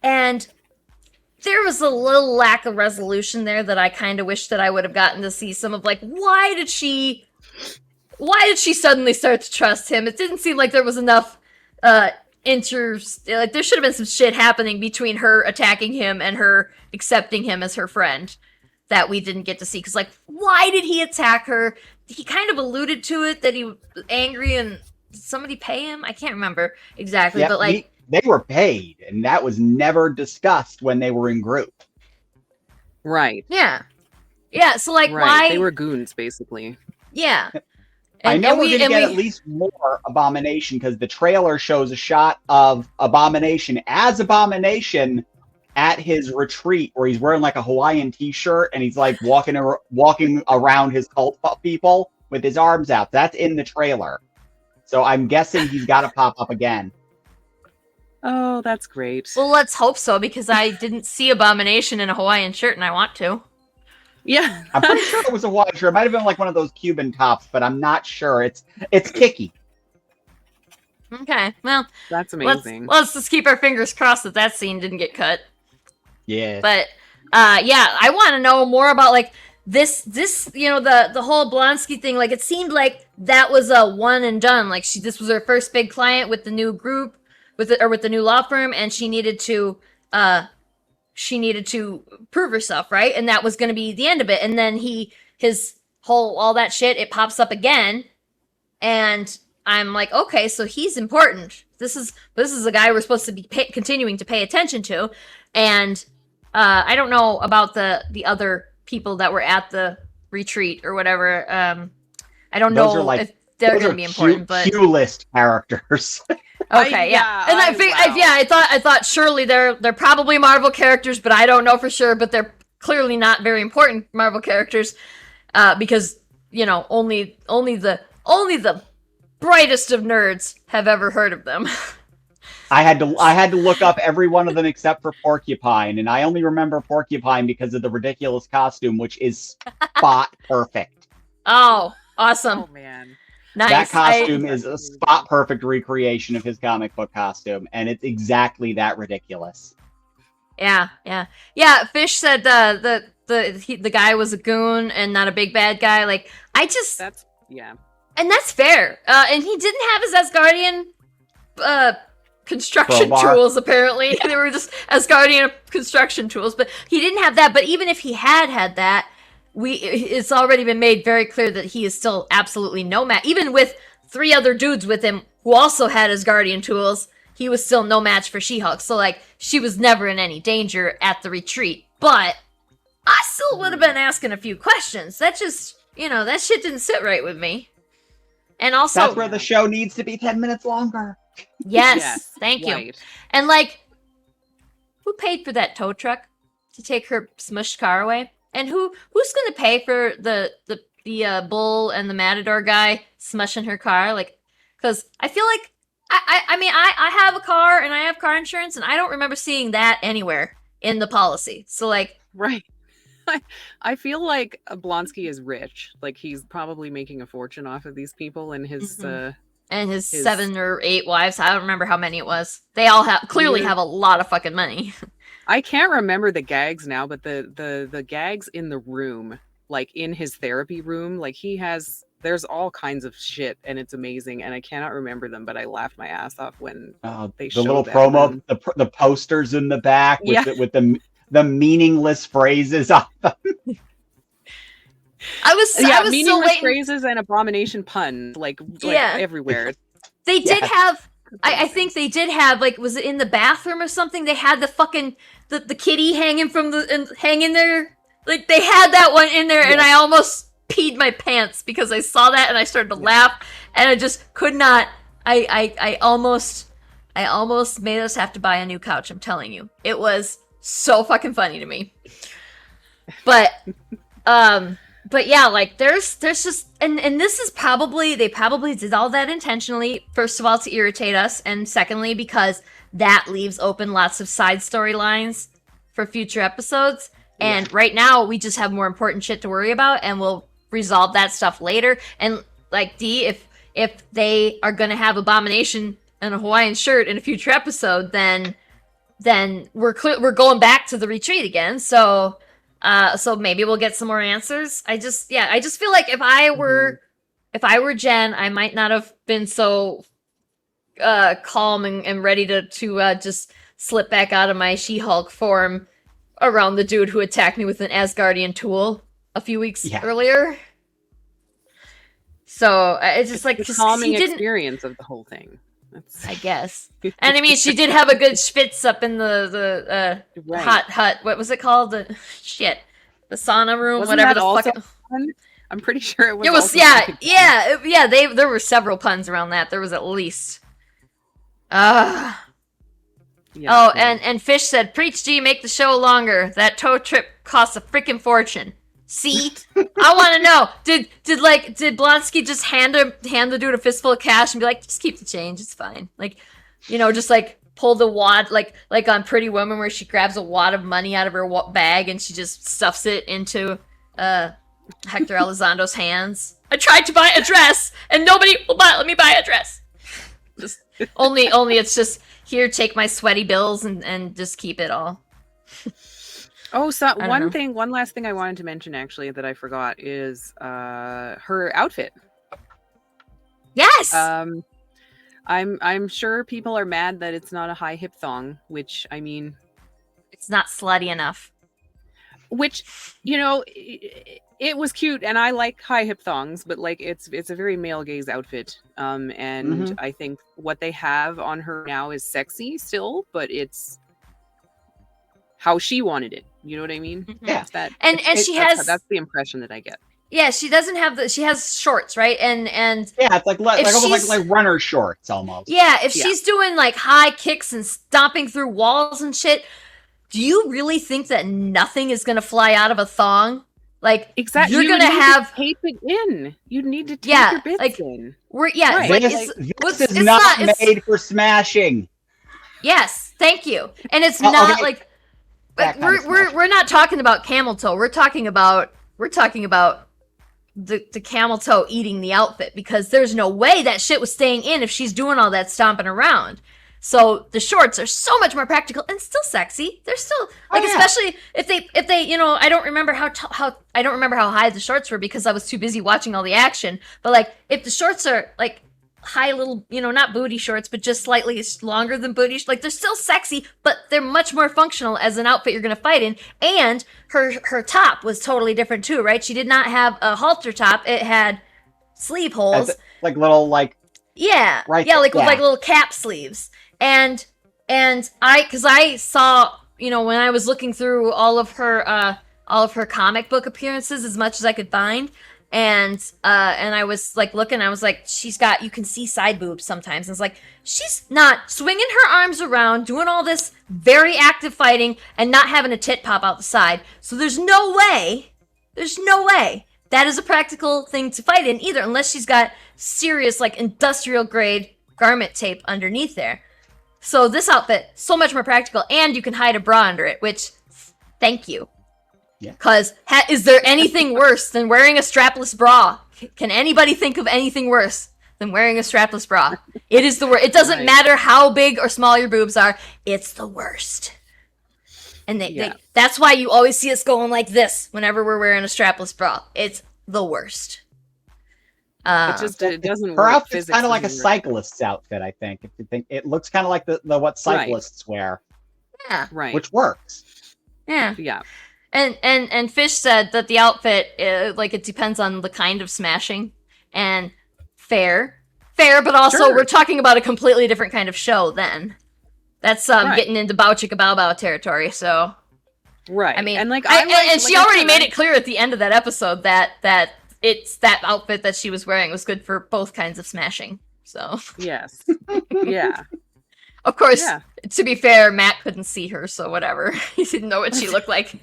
and there was a little lack of resolution there that I kind of wish that I would have gotten to see some of, like, why did she suddenly start to trust him? It didn't seem like there was enough like, there should have been some shit happening between her attacking him and her accepting him as her friend that we didn't get to see. Because, like, why did he attack her? He kind of alluded to it, that he was angry, and did somebody pay him? I can't remember exactly,
Yeah,
but, like...
they were paid, and that was never discussed when they were in group.
Right.
Yeah. Yeah, so, like,
Right.
why...
They were goons, basically.
Yeah.
I know we're going to get
we-
at least more Abomination, because the trailer shows a shot of Abomination as Abomination at his retreat, where he's wearing like a Hawaiian t-shirt, and he's like walking around his cult people with his arms out. That's in the trailer. So I'm guessing he's got to pop up again.
Oh, that's great.
Well, let's hope so, because I didn't see Abomination in a Hawaiian shirt, and I want to.
Yeah.
I'm pretty sure it was a Hawaiian shirt. It might have been like one of those Cuban tops, but I'm not sure. It's kicky.
Okay, well,
That's amazing.
let's just keep our fingers crossed that scene didn't get cut.
Yeah.
But I want to know more about, like, this the whole Blonsky thing. Like, it seemed like that was a one and done. Like, this was her first big client with the new group, with the new law firm, and she needed to prove herself, right? And that was going to be the end of it. And then all that shit, it pops up again, and I'm like, okay, so he's important. This is a guy we're supposed to be continuing to pay attention to, and I don't know about the other people that were at the retreat or whatever. I don't
Those
know
are like-
if they're
Those
going
are
to be important, but
Q list characters.
okay, yeah. And
wow.
I thought surely they're probably Marvel characters, but I don't know for sure. But they're clearly not very important Marvel characters, because only the brightest of nerds have ever heard of them.
I had to look up every one of them except for Porcupine, and I only remember Porcupine because of the ridiculous costume, which is spot perfect.
Oh, awesome!
Oh man.
Nice.
That costume is a spot perfect recreation of his comic book costume, and it's exactly that ridiculous.
Yeah. Fish said the guy was a goon and not a big bad guy. Like,
That's yeah.
and that's fair. And he didn't have his Asgardian construction
Crowbar.
tools, apparently. They were just Asgardian construction tools, but he didn't have that. But even if he had that, it's already been made very clear that he is still absolutely no match. Even with 3 other dudes with him who also had Asgardian tools, he was still no match for She-Hulk. So, like, she was never in any danger at the retreat. But I still would have been asking a few questions. That just, that shit didn't sit right with me. And also,
That's where the show needs to be 10 minutes longer.
yes, thank you.
Right.
And, like, who paid for that tow truck to take her smushed car away? And who's gonna pay for the bull and the matador guy smushing her car? Like, because I feel like I have a car and I have car insurance, and I don't remember seeing that anywhere in the policy. So, like,
Right. I feel like Blonsky is rich. Like, he's probably making a fortune off of these people, and his
and his 7 or 8 wives. I don't remember how many it was. They all clearly have a lot of fucking money.
I can't remember the gags now, but the gags in the room, like in his therapy room, like there's all kinds of shit, and it's amazing, and I cannot remember them, but I laughed my ass off when they
The
showed
little
that
promo,
room.
the posters in the back with
Yeah.
with the meaningless phrases on them.
I was still
meaningless
waiting.
phrases and abomination puns, like
Yeah.
everywhere.
They did
Yes.
have. I think they did have, like, was it in the bathroom or something? They had the fucking the kitty hanging from hanging there Like they had that one in there, and I almost peed my pants because I saw that and I started to laugh, and I just could not. I almost made us have to buy a new couch. I'm telling you, it was so fucking funny to me. But yeah, like there's just and this is probably they probably did all that intentionally. First of all, to irritate us, and secondly because that leaves open lots of side storylines for future episodes. And right now we just have more important shit to worry about, and we'll resolve that stuff later. And like D, if they are gonna have Abomination and a Hawaiian shirt in a future episode, then we're going back to the retreat again. So maybe we'll get some more answers. I just feel like if I were Jen, I might not have been so calm and ready to just slip back out of my She-Hulk form around the dude who attacked me with an Asgardian tool a few weeks earlier. So it's just like
the calming experience of the whole thing.
I guess. And I mean, she did have a good schwitz up in the hot hut. What was it called? The sauna room.
Wasn't
whatever
that
the
also
fuck.
fun? I'm pretty sure it was.
It was yeah. There were several puns around that. There was at least. And Fish said, "Preach, G, make the show longer. That tow trip costs a freaking fortune." See, I want to know. Did Blonsky just hand the dude a fistful of cash and be like, "Just keep the change, it's fine." Like, just like pull the wad, like on Pretty Woman, where she grabs a wad of money out of her bag and she just stuffs it into Hector Elizondo's hands. I tried to buy a dress and nobody will let me buy a dress. Just only it's just here, take my sweaty bills and just keep it all.
Oh, so one last thing I wanted to mention actually that I forgot is her outfit.
Yes.
I'm sure people are mad that it's not a high hip thong, which I mean,
it's not slutty enough.
Which, it was cute, and I like high hip thongs, but like it's a very male gaze outfit. And I think what they have on her now is sexy still, but it's how she wanted it. You know what I mean?
Yeah.
That's the impression that I get.
Yeah, she doesn't have she has shorts, right? And
yeah, it's almost like runner shorts almost.
Yeah, if she's doing like high kicks and stomping through walls and shit, do you really think that nothing is gonna fly out of a thong? Like,
exactly,
you're gonna have
to tape it in. You need to tape your bits in.
This is not made for smashing.
Yes, thank you. And it's not like we're not talking about camel toe. We're talking about the camel toe eating the outfit, because there's no way that shit was staying in if she's doing all that stomping around. So the shorts are so much more practical and still sexy. They're still especially if they I don't remember how high the shorts were because I was too busy watching all the action. But like if the shorts are like high little, not booty shorts, but just slightly longer than booty, like they're still sexy, but they're much more functional as an outfit you're gonna fight in. And her top was totally different too, right? She did not have a halter top; it had sleeve holes,
like little
with like little cap sleeves. And I saw, when I was looking through all of her comic book appearances as much as I could find, and I was like looking, I was like, you can see side boobs sometimes. And it's like, she's not swinging her arms around, doing all this very active fighting and not having a tit pop out the side. So there's no way that is a practical thing to fight in either, unless she's got serious like industrial grade garment tape underneath there. So this outfit, so much more practical, and you can hide a bra under it, which, thank you.
Yeah.
Because is there anything worse than wearing a strapless bra? Can anybody think of anything worse than wearing a strapless bra? It is the worst. It doesn't matter how big or small your boobs are. It's the worst. And that's why you always see us going like this whenever we're wearing a strapless bra. It's the worst.
It doesn't
her
work.
outfit's kind of like a cyclist's outfit, I think. If you think it looks kind of like the what cyclists wear.
Yeah.
Right.
Which works.
Yeah.
Yeah.
And Fish said that the outfit, it depends on the kind of smashing. And fair, but also we're talking about a completely different kind of show then. That's getting into Bow Chicka Bow Bow territory, so.
Right.
I mean,
and like
and she
like I
already
said,
made it clear at the end of that episode that it's that outfit that she was wearing was good for both kinds of smashing. So,
Yes. Yeah.
of course,
Yeah.
to be fair, Matt couldn't see her, so whatever. He didn't know what she looked like.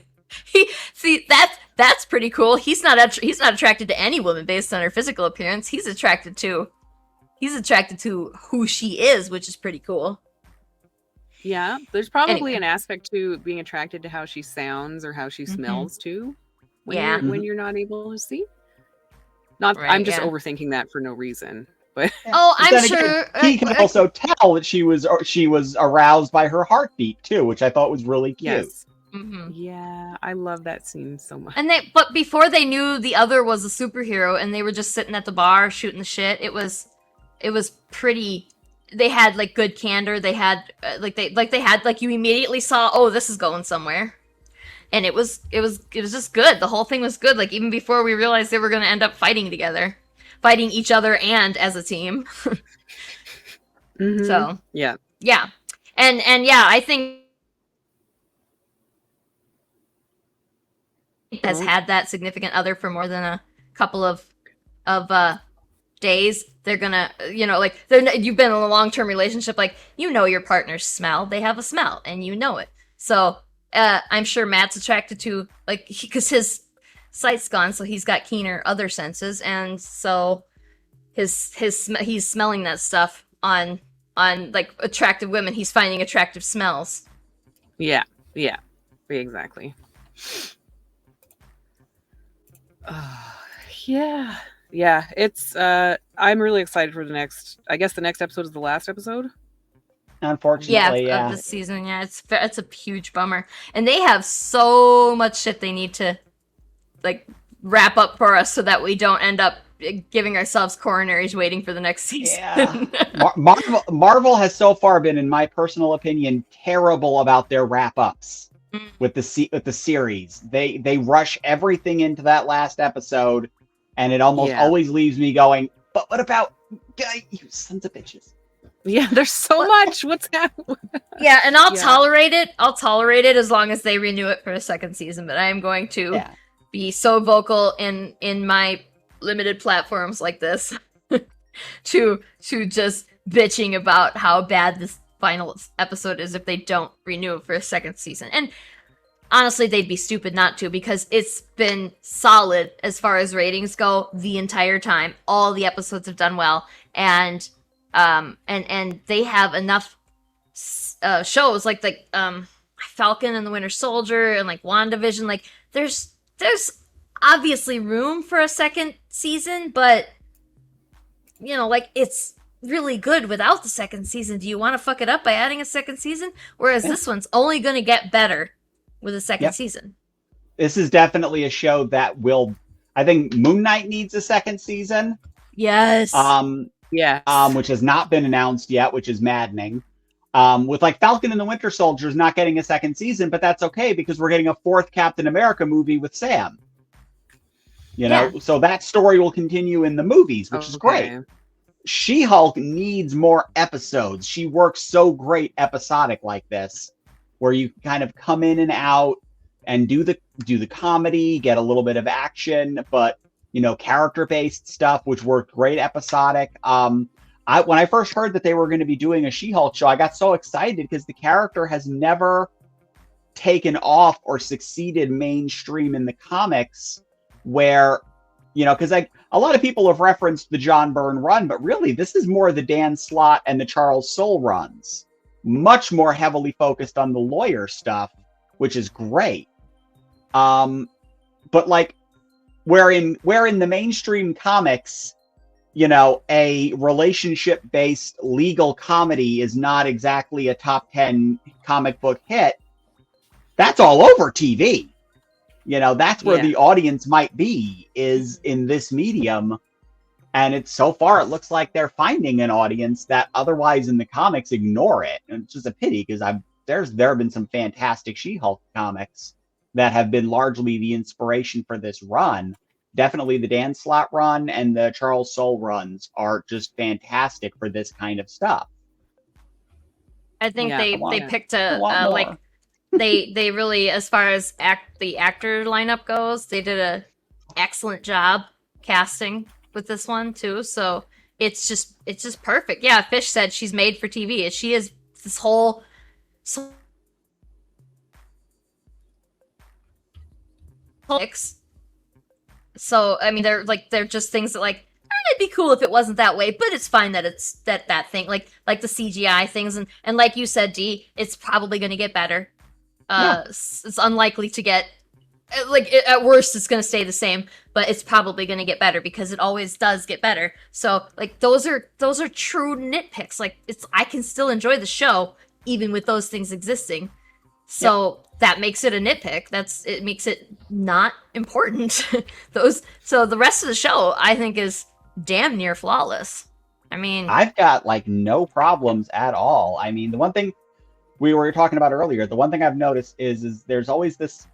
That's pretty cool. He's not attracted to any woman based on her physical appearance. He's attracted to who she is, which is pretty cool.
Yeah. There's probably
Anyway.
an aspect to being attracted to how she sounds or how she smells too. When
Yeah.
when you're not able to see. Not
Right,
I'm just
yeah.
overthinking that for no reason. But
Oh,
But
I'm
then
sure.
again, he can also tell that she was aroused by her heartbeat too, which I thought was really cute.
yes.
Mhm.
Yeah, I love that scene so much.
But before they knew the other was a superhero, and they were just sitting at the bar shooting the shit. It was pretty. They had like good candor. They had you immediately saw, oh, this is going somewhere, and it was just good. The whole thing was good. Like even before we realized they were going to end up fighting together, fighting each other and as a team.
Mhm.
So
Yeah.
yeah, and yeah, I think has had that significant other for more than a couple of days. They're gonna, like you've been in a long-term relationship, like your partner's smell. They have a smell, and you know it. So I'm sure Matt's attracted to because his sight's gone, so he's got keener other senses, and so he's smelling that stuff on like attractive women. He's finding attractive smells.
Yeah. Yeah. Exactly. Yeah. Yeah. It's I'm really excited for the next episode is the last episode.
Unfortunately,
Of this season. Yeah, it's a huge bummer, and they have so much shit they need to like wrap up for us so that we don't end up giving ourselves coronaries waiting for the next season.
Yeah. Marvel has so far been, in my personal opinion, terrible about their wrap-ups with the series. They rush everything into that last episode, and it almost always leaves me going, but what about you sons of bitches?
Yeah, there's so much. What's happening?
Yeah, and I'll tolerate it. I'll tolerate it as long as they renew it for a second season. But I am going to be so vocal in my limited platforms like this to just bitching about how bad this final episode is if they don't renew it for a second season. And honestly, they'd be stupid not to, because it's been solid as far as ratings go the entire time. All the episodes have done well, and they have enough shows like Falcon and the Winter Soldier and like WandaVision. Like there's obviously room for a second season, but like it's really good without the second season. Do you want to fuck it up by adding a second season? Whereas this one's only going to get better with a second season.
This is definitely a show that will. I think Moon Knight needs a second season.
Yes.
Which has not been announced yet, which is maddening. With like Falcon and the Winter Soldiers not getting a second season, but that's okay because we're getting a fourth Captain America movie with Sam. So that story will continue in the movies, which is great. She-Hulk needs more episodes. She works so great episodic like this, where you kind of come in and out and do the comedy, get a little bit of action, but character-based stuff, which worked great episodic. When I first heard that they were going to be doing a She-Hulk show, I got so excited because the character has never taken off or succeeded mainstream in the comics, where because a lot of people have referenced the John Byrne run, but really this is more the Dan Slott and the Charles Soule runs, much more heavily focused on the lawyer stuff, which is great. But like where in the mainstream comics, a relationship-based legal comedy is not exactly a top 10 comic book hit, that's all over TV. That's where the audience might be, is in this medium. And so far, it looks like they're finding an audience that otherwise in the comics ignore it. And it's just a pity because there have been some fantastic She-Hulk comics that have been largely the inspiration for this run. Definitely the Dan Slott run and the Charles Soule runs are just fantastic for this kind of stuff.
I think they picked a they really, as far as the actor lineup goes, they did a excellent job casting with this one too. So it's just perfect. Yeah, Fish said she's made for TV. She is this whole so I mean they're just things that like it'd be cool if it wasn't that way, but it's fine that it's that thing like the CGI things and like you said, D, it's probably going to get better. It's unlikely to get at worst it's going to stay the same, but it's probably going to get better because it always does get better. So like those are true nitpicks. Like I can still enjoy the show even with those things existing. So that makes it a nitpick. It makes it not important. So the rest of the show I think is damn near flawless. I mean,
I've got like no problems at all. I mean, the one thing we were talking about earlier, the one thing I've noticed is there's always this.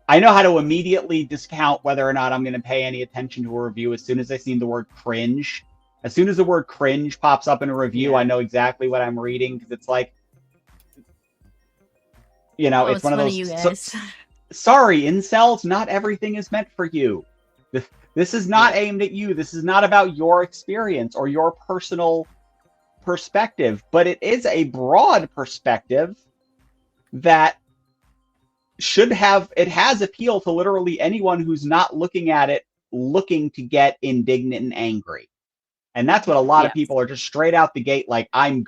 I know how to immediately discount whether or not I'm going to pay any attention to a review as soon as I see the word cringe. As soon as the word cringe pops up in a review, I know exactly what I'm reading because it's like, it's one of those.
You guys.
Sorry, incels, not everything is meant for you. This is not aimed at you. This is not about your experience or your personal perspective, but it is a broad perspective that has appeal to literally anyone who's not looking at it looking to get indignant and angry. And that's what a lot of people are just straight out the gate like, I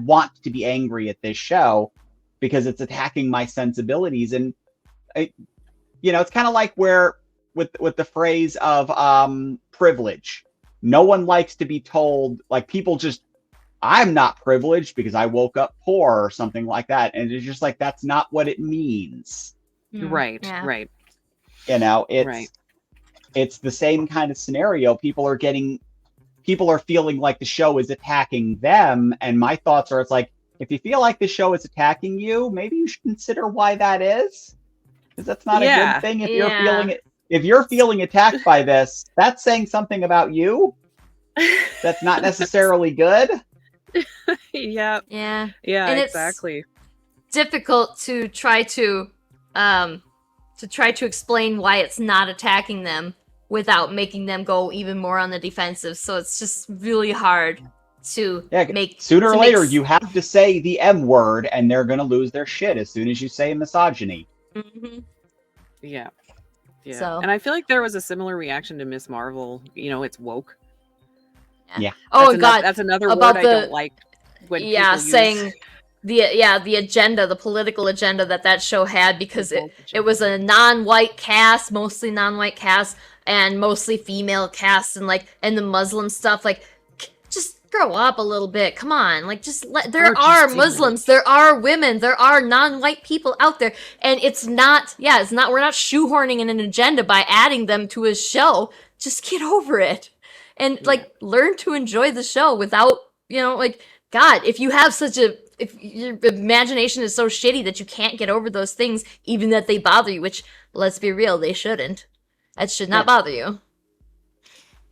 want to be angry at this show because it's attacking my sensibilities. And it's kind of like where with the phrase of privilege. No one likes to be told, like, people just, I'm not privileged because I woke up poor or something like that. And it's just like, that's not what it means.
Right.
It's the same kind of scenario. People are feeling like the show is attacking them. And my thoughts are, it's like, if you feel like the show is attacking you, maybe you should consider why that is. Because that's not a good thing. If you're feeling attacked by this, that's saying something about you. That's not necessarily good.
Yeah,
and
exactly.
It's difficult to try to explain why it's not attacking them without making them go even more on the defensive. So it's just really hard to make.
Sooner or later, you have to say the M word, and they're going to lose their shit as soon as you say misogyny.
Mm-hmm.
Yeah.
So.
And I feel like there was a similar reaction to Miss Marvel. It's woke.
Yeah.
Oh God,
that's another word I don't like. When people
saying the agenda, the political agenda that show had, because it was a non-white cast, mostly non-white cast, and mostly female cast, and the Muslim stuff. Like, just grow up a little bit. Come on, like there are Muslims, there are women, there are non-white people out there, and it's not. We're not shoehorning in an agenda by adding them to a show. Just get over it. And learn to enjoy the show without, God, if you have if your imagination is so shitty that you can't get over those things, even that they bother you, which, let's be real, they shouldn't. That should not bother you.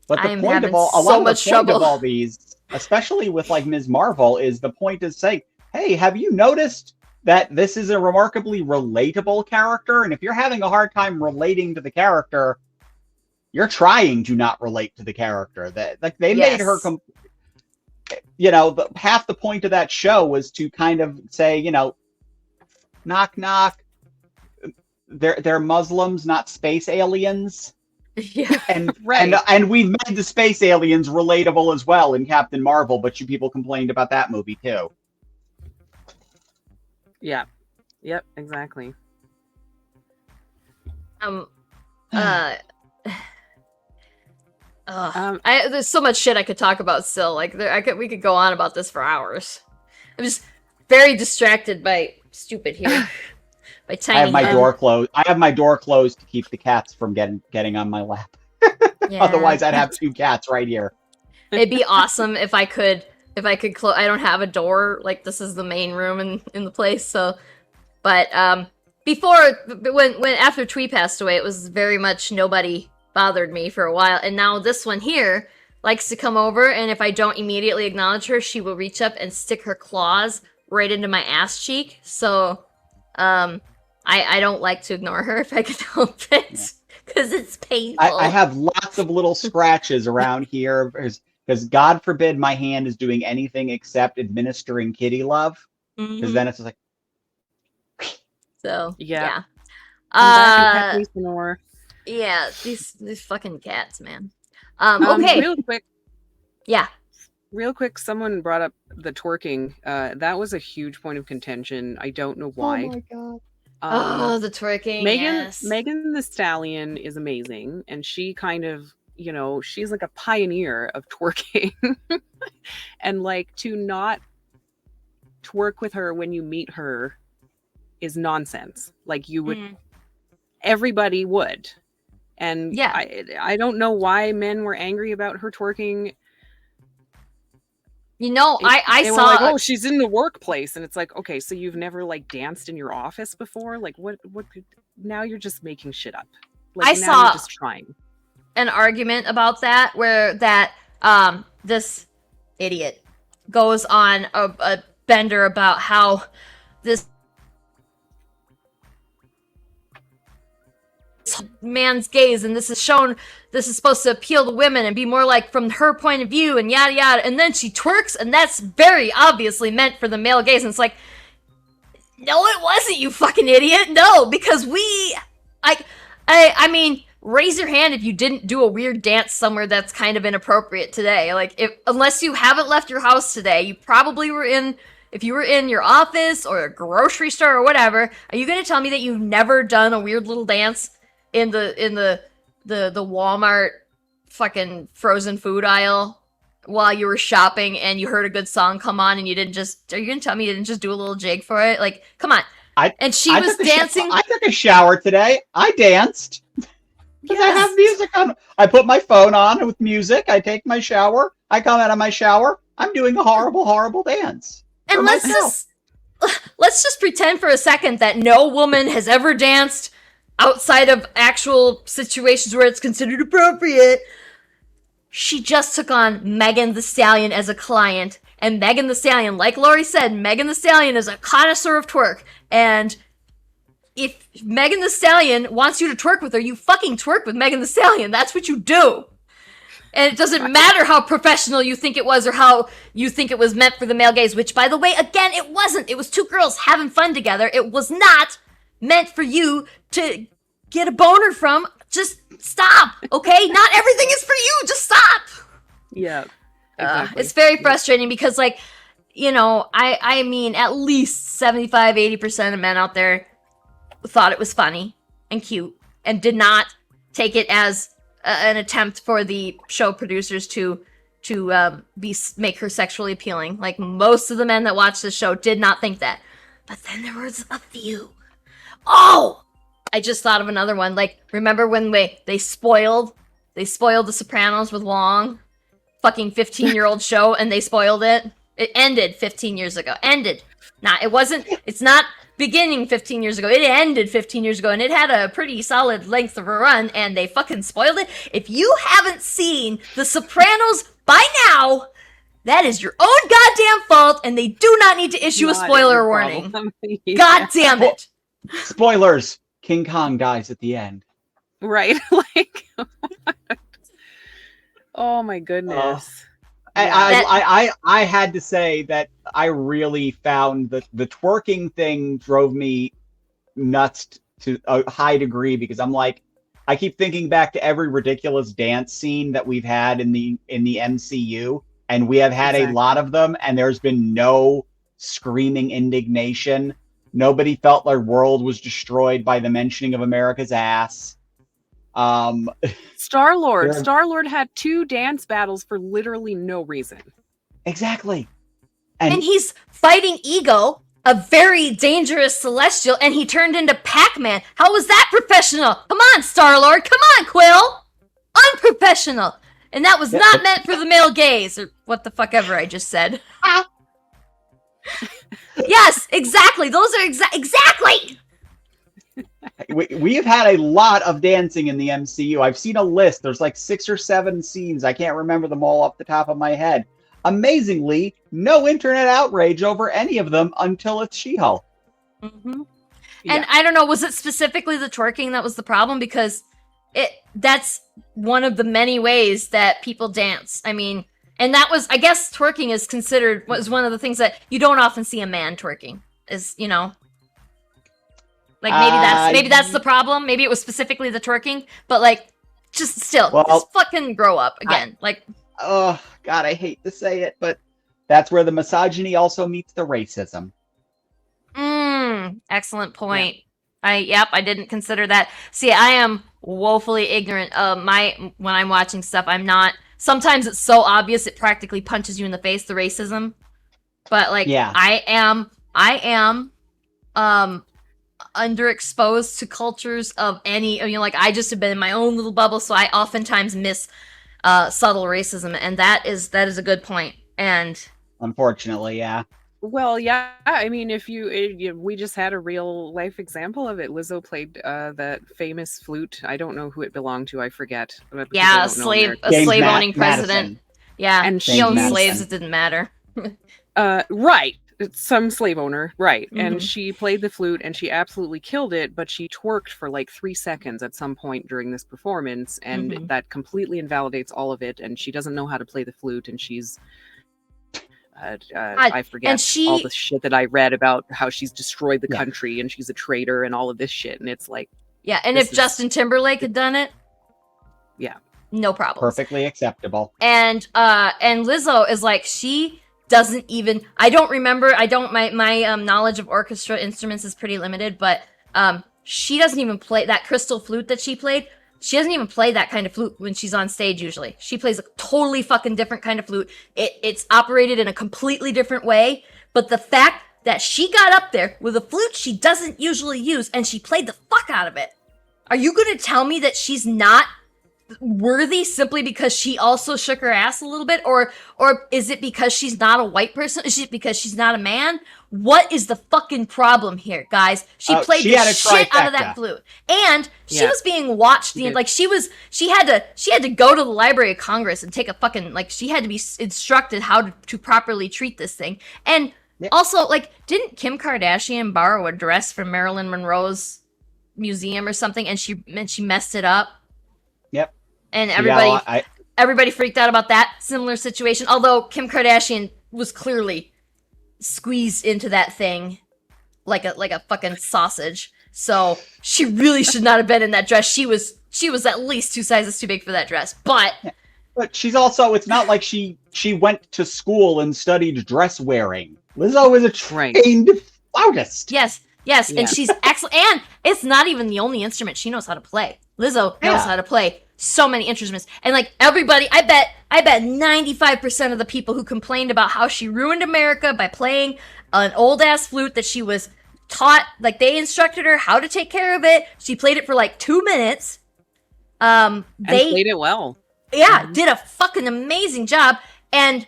But the point of all these, especially with like Ms. Marvel, is the point is saying, hey, have you noticed that this is a remarkably relatable character? And if you're having a hard time relating to the character, you're trying to not relate to the character. That they made her, half the point of that show was to kind of say, knock knock, they're Muslims, not space aliens.
Yeah,
and we've made the space aliens relatable as well in Captain Marvel, but you people complained about that movie too.
Yeah. Yep. Exactly.
There's so much shit I could talk about still. We could go on about this for hours. I'm just very distracted by stupid here. By tiny.
I have my door closed. I have my door closed to keep the cats from getting on my lap. Otherwise, I'd have two cats right here.
It'd be awesome if I could close. I don't have a door. Like, this is the main room in the place. So, but after Twee passed away, it was very much nobody bothered me for a while, and now this one here likes to come over, and if I don't immediately acknowledge her, she will reach up and stick her claws right into my ass cheek. So I don't like to ignore her if I can help it because it's painful.
I have lots of little scratches around here because God forbid my hand is doing anything except administering kitty love. Because then it's just like,
so
Yeah.
yeah.
Come back and pet me some more.
Yeah, these fucking cats, man. Okay.
Real quick, someone brought up the twerking. That was a huge point of contention. I don't know why.
oh my God.
The twerking.
Megan the Stallion is amazing, and she kind of, she's like a pioneer of twerking. And like, to not twerk with her when you meet her is nonsense. Like, you would, everybody would. And
yeah,
I don't know why men were angry about her twerking.
I
saw,
saw
like, oh, she's in the workplace, and it's like, okay, so you've never like danced in your office before? Like, what now you're just making shit up. Like,
I
now
saw
you're just trying.
An argument about that where this idiot goes on a bender about how this man's gaze and this is supposed to appeal to women and be more like from her point of view and yada yada, and then she twerks and that's very obviously meant for the male gaze, and it's like, no it wasn't, you fucking idiot. No, because I mean, raise your hand if you didn't do a weird dance somewhere that's kind of inappropriate today. Like, unless you haven't left your house today, you probably were if you were in your office or a grocery store or whatever. Are you gonna tell me that you've never done a weird little dance in the Walmart fucking frozen food aisle while you were shopping and you heard a good song come on and are you gonna tell me you didn't just do a little jig for it? Like, come on. And she was dancing.
I took a shower today. I danced. Because
Yes.
I have music on. I put my phone on with music. I take my shower. I come out of my shower. I'm doing a horrible, horrible dance.
And let's just pretend for a second that no woman has ever danced outside of actual situations where it's considered appropriate. She just took on Megan the Stallion as a client, and Megan the Stallion, like Laurie said, Megan the Stallion is a connoisseur of twerk, and if Megan the Stallion wants you to twerk with her, you fucking twerk with Megan the Stallion. That's what you do. And it doesn't matter how professional you think it was or how you think it was meant for the male gaze, which, by the way, again, it wasn't. It was two girls having fun together. It was not meant for you to get a boner from. Just stop, okay? Not everything is for you. Just stop.
Yeah. Exactly.
It's very frustrating because, like, I mean, at least 75, 80% of men out there thought it was funny and cute and did not take it as an attempt for the show producers to make her sexually appealing. Like, most of the men that watched the show did not think that. But then there was a few. Oh! I just thought of another one. Like, remember when they spoiled The Sopranos with Long? Fucking 15-year-old show, and they spoiled it? It ended 15 years ago. It's not beginning 15 years ago. It ended 15 years ago, and it had a pretty solid length of a run, and they fucking spoiled it. If you haven't seen The Sopranos by now, that is your own goddamn fault, and they do not need to issue a spoiler warning.
Yeah.
God damn it.
Spoilers. King Kong dies at the end.
Right? Like, oh my goodness.
I had to say that I really found that the twerking thing drove me nuts to a high degree, because I'm like, I keep thinking back to every ridiculous dance scene that we've had in the MCU, and we have had a lot of them, and there's been no screaming indignation. Nobody felt their world was destroyed by the mentioning of America's ass.
Star-Lord had 2 dance battles for literally no reason.
Exactly.
And he's fighting Ego, a very dangerous celestial, and he turned into Pac-Man. How was that professional? Come on, Star-Lord. Come on, Quill. Unprofessional. And that was not meant for the male gaze, or what the fuck ever I just said. Yes, exactly. Those are exactly.
We have had a lot of dancing in the MCU. I've seen a list. There's like 6 or 7 scenes. I can't remember them all off the top of my head. Amazingly, no internet outrage over any of them until it's She-Hulk.
Mm-hmm. And I don't know, was it specifically the twerking that was the problem? Because that's one of the many ways that people dance. I mean, and that was, I guess twerking is considered, was one of the things that you don't often see a man twerking, is, you know. Like, maybe that's the problem. Maybe it was specifically the twerking, but like, just still, just fucking grow up again.
Oh, God, I hate to say it, but that's where the misogyny also meets the racism.
Excellent point. Yeah. I didn't consider that. See, I am woefully ignorant of when I'm watching stuff. I'm not. Sometimes it's so obvious it practically punches you in the face, the racism. But like, I am underexposed to cultures of any, you know, like I just have been in my own little bubble, so I oftentimes miss subtle racism, and that is a good point. And
unfortunately,
well, yeah, I mean, we just had a real life example of it. Lizzo played that famous flute. I don't know who it belonged to. I forget.
Yeah, a slave owning president. Yeah, and she owned slaves. It didn't matter.
Right. Some slave owner, right. And she played the flute and she absolutely killed it, but she twerked for like 3 seconds at some point during this performance, and that completely invalidates all of it, and she doesn't know how to play the flute, and she's I forget all the shit that I read about how she's destroyed the country and she's a traitor and all of this shit, and it's like,
and if Justin Timberlake had done it, no problem,
perfectly acceptable.
And Lizzo is like, she doesn't even, I don't remember, my knowledge of orchestra instruments is pretty limited, but she doesn't even play that crystal flute that she played. She doesn't even play that kind of flute when she's on stage usually. She plays a totally fucking different kind of flute. It's operated in a completely different way, but the fact that she got up there with a flute she doesn't usually use and she played the fuck out of it. Are you going to tell me that she's not worthy simply because she also shook her ass a little bit? Or is it because she's not a white person? Is it because she's not a man? What is the fucking problem here, guys? She played the shit out of that flute, and she was being watched. She had to go to the Library of Congress and take a fucking, like, she had to be instructed how to properly treat this thing. And also, like, didn't Kim Kardashian borrow a dress from Marilyn Monroe's museum or something, and she messed it up?
Yep.
And everybody freaked out about that similar situation. Although Kim Kardashian was clearly squeezed into that thing like a fucking sausage. So she really should not have been in that dress. She was at least 2 sizes too big for that dress. But
she's also, it's not like she went to school and studied dress wearing. Lizzo is a trained flautist.
Yes, and she's excellent. And it's not even the only instrument she knows how to play. Lizzo knows how to play so many instruments. And like everybody, I bet 95% of the people who complained about how she ruined America by playing an old ass flute that she was taught, like they instructed her how to take care of it. She played it for like 2 minutes. They
played it well.
Yeah, did a fucking amazing job. And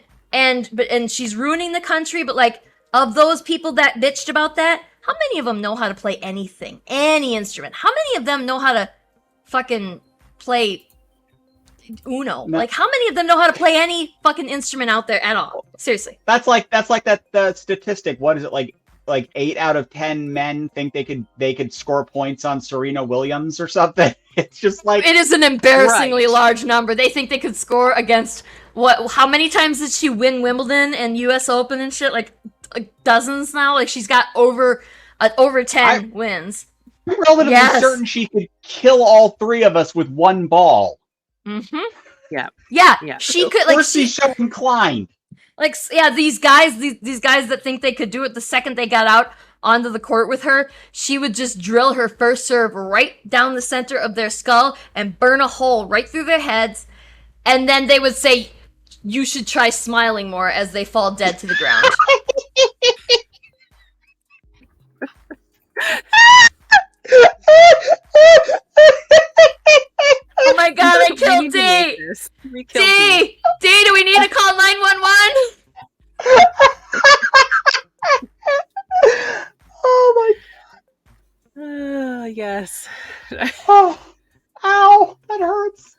she's ruining the country. But like, of those people that bitched about that, how many of them know how to play anything, any instrument? How many of them know how to fucking play Uno? No. Like, how many of them know how to play any fucking instrument out there at all? Seriously.
That's like the statistic. What is it, like 8 out of 10 men think they could score points on Serena Williams or something? It's just like,
it is an embarrassingly large number. They think they could score against how many times did she win Wimbledon and US Open and shit? Like dozens now. Like, she's got over 10 wins.
I'm relatively certain she could kill all 3 of us with 1 ball.
Mm-hmm.
Yeah.
She could, like,
she's so inclined.
Like, yeah, these guys that think they could do it, the second they got out onto the court with her, she would just drill her first serve right down the center of their skull and burn a hole right through their heads. And then they would say, "You should try smiling more," as they fall dead to the ground. Oh my god, I killed D! D! D, do we need to call 911?
Oh my
god. Yes.
Oh, ow, that hurts.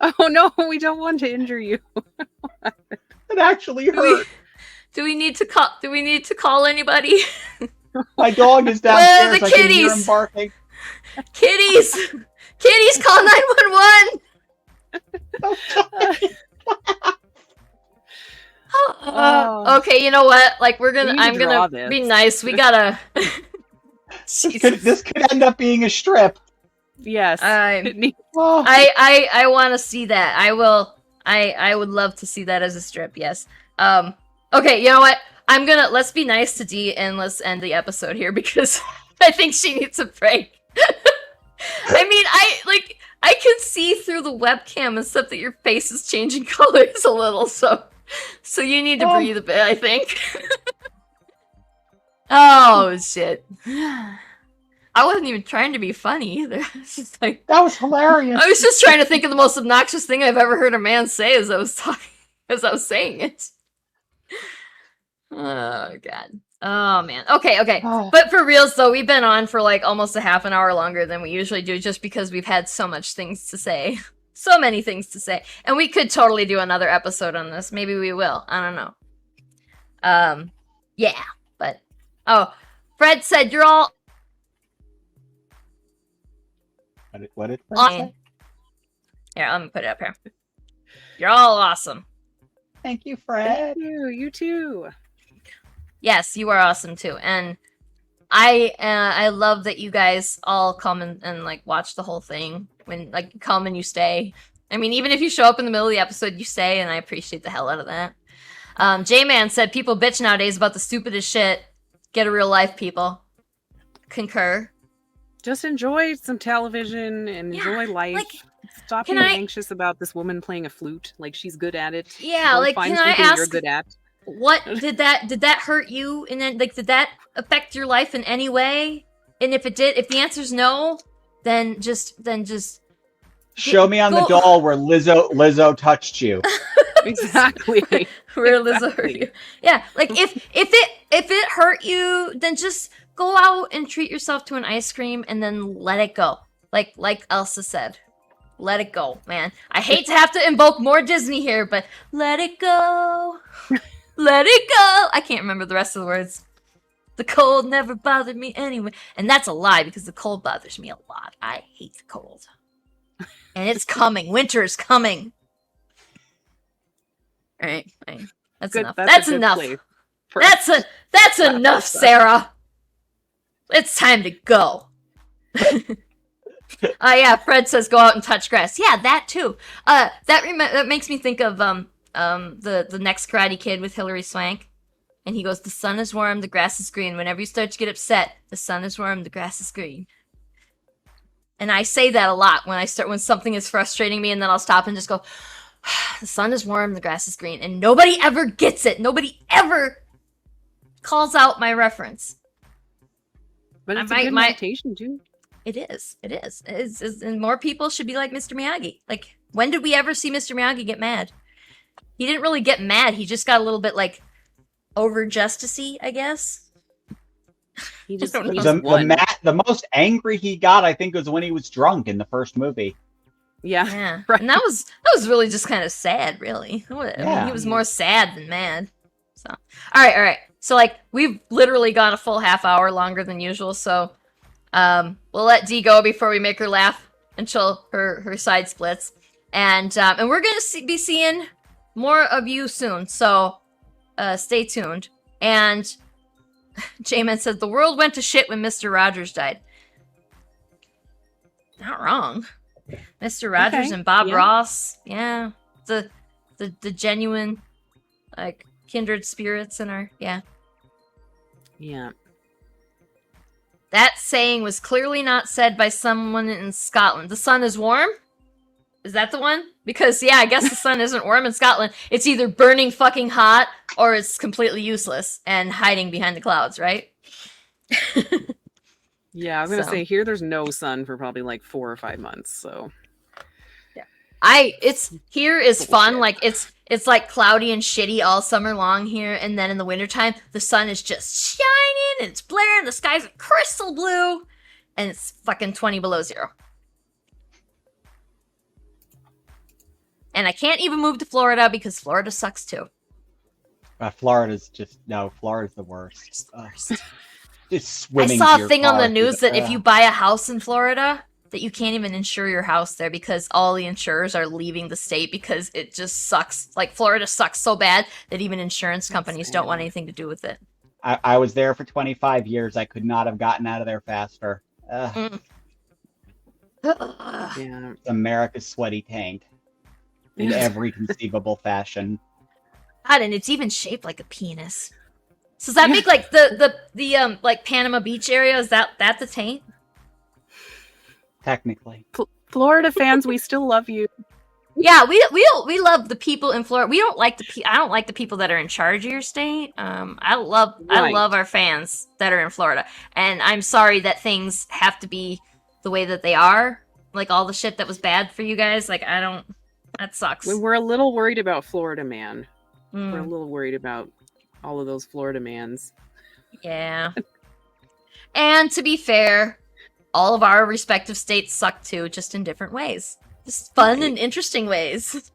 Oh no, we don't want to injure you.
It actually hurt.
Do we need to call anybody?
My dog is
Where
downstairs.
are the
I can hear him
kitties?
barking.
Kitties! Kitties, call 911!
Oh.
Okay, you know what? Like,
We need to
I'm
draw
gonna be
this.
nice. We gotta.
This could end up being a strip.
Yes. It needs-
Oh.
I want to see that. I will. I would love to see that as a strip. Yes. Okay, you know what? Let's be nice to Dee and let's end the episode here because I think she needs a break. I mean, I can see through the webcam and stuff that your face is changing colors a little, so you need to breathe a bit, I think. Oh shit. I wasn't even trying to be funny either. It's just like,
That was hilarious.
I was just trying to think of the most obnoxious thing I've ever heard a man say as I was saying it. Oh god. Oh man. Okay.
Oh.
But for reals though, we've been on for like almost a half an hour longer than we usually do just because we've had so much things to say. So many things to say. And we could totally do another episode on this. Maybe we will. I don't know. Yeah, but Fred said you're all
What did Fred
awesome.
say?
Here, let me put it up here. You're all awesome.
Thank you, Fred.
Thank you. You too.
Yes, you are awesome too. And I love that you guys all come and like watch the whole thing. When like you come and you stay. I mean, even if you show up in the middle of the episode, you stay, and I appreciate the hell out of that. J-Man said people bitch nowadays about the stupidest shit. Get a real life, people. Concur.
Just enjoy some television and enjoy life.
like,
Stop
can
being
I-
anxious about this woman playing a flute. Like she's good at it.
Yeah,
Go
like,
find
can I
something you're
ask-
good at.
What did that hurt you? And then like did that affect your life in any way? And if it did, if the answer's no, then just
Show me on the
Go-
doll where Lizzo touched you.
Exactly.
where Lizzo hurt you. Yeah, like if it hurt you, then just go out and treat yourself to an ice cream and then let it go. Like Elsa said. Let it go, man. I hate to have to invoke more Disney here, but let it go. Let it go. I can't remember the rest of the words. The cold never bothered me anyway. And that's a lie because the cold bothers me a lot. I hate the cold. And it's coming. Winter is coming. All right, fine. That's
Good.
enough.
That's
That's
a good
enough.
place for
That's enough, Sarah. It's time to go. Yeah, Fred says go out and touch grass. Yeah, that too. That makes me think of the next Karate Kid with Hilary Swank. And he goes, the sun is warm, the grass is green. Whenever you start to get upset, the sun is warm, the grass is green. And I say that a lot when something is frustrating me, and then I'll stop and just go, the sun is warm, the grass is green. And nobody ever gets it. Nobody ever calls out my reference.
But it's
I
a good
might-
meditation too.
It is. And more people should be like Mr. Miyagi. Like, when did we ever see Mr. Miyagi get mad? He didn't really get mad. He just got a little bit, like, over justicey, I guess.
He just,
don't know.
he just won.
The most angry he got, I think, was when he was drunk in the first movie.
Yeah.
Yeah.
Right.
And that was really just kind of sad, really. I mean,
Yeah.
he was more sad than mad. So, all right. So, like, we've literally gone a full half hour longer than usual, so we'll let Dee go before we make her laugh until her side splits. And we're going to be seeing more of you soon, so stay tuned. And J-Man says, the world went to shit when Mr. Rogers died. Not wrong. Mr. Rogers
Okay,
and Bob
yeah.
Ross. Yeah. The genuine, like, kindred spirits in our, yeah.
Yeah.
That saying was clearly not said by someone in Scotland. The sun is warm? Is that the one? Because, yeah, I guess the sun isn't warm in Scotland. It's either burning fucking hot or it's completely useless and hiding behind the clouds, right?
Yeah, I was gonna
So.
say here there's no sun for probably like 4 or 5 months, so
Here is fun.
Bullshit.
Like, it's like cloudy and shitty all summer long here, and then in the wintertime, the sun is just shining and it's blaring, the skies are crystal blue, and it's fucking 20 below zero. And I can't even move to Florida because Florida sucks too.
Florida's the worst. Just
I
swimming.
saw
to
a
your
thing on the
car.
news that if you buy a house in Florida, that you can't even insure your house there because all the insurers are leaving the state because it just sucks. Like Florida sucks so bad that even insurance companies don't want anything to do with it.
I was there for 25 years. I could not have gotten out of there faster.
Mm.
Yeah.
America's sweaty taint in every conceivable fashion.
God, and it's even shaped like a penis. So does that make like the like Panama Beach area? Is that the taint?
Technically,
Florida fans, we still love you.
Yeah, we love the people in Florida. We don't like I don't like the people that are in charge of your state. I love our fans that are in Florida, and I'm sorry that things have to be the way that they are. Like all the shit that was bad for you guys. Like I don't. That sucks.
We're a little worried about Florida man.
Mm.
We're a little worried about all of those Florida mans.
Yeah. And to be fair, all of our respective states suck too, just in different ways. Just fun and interesting ways.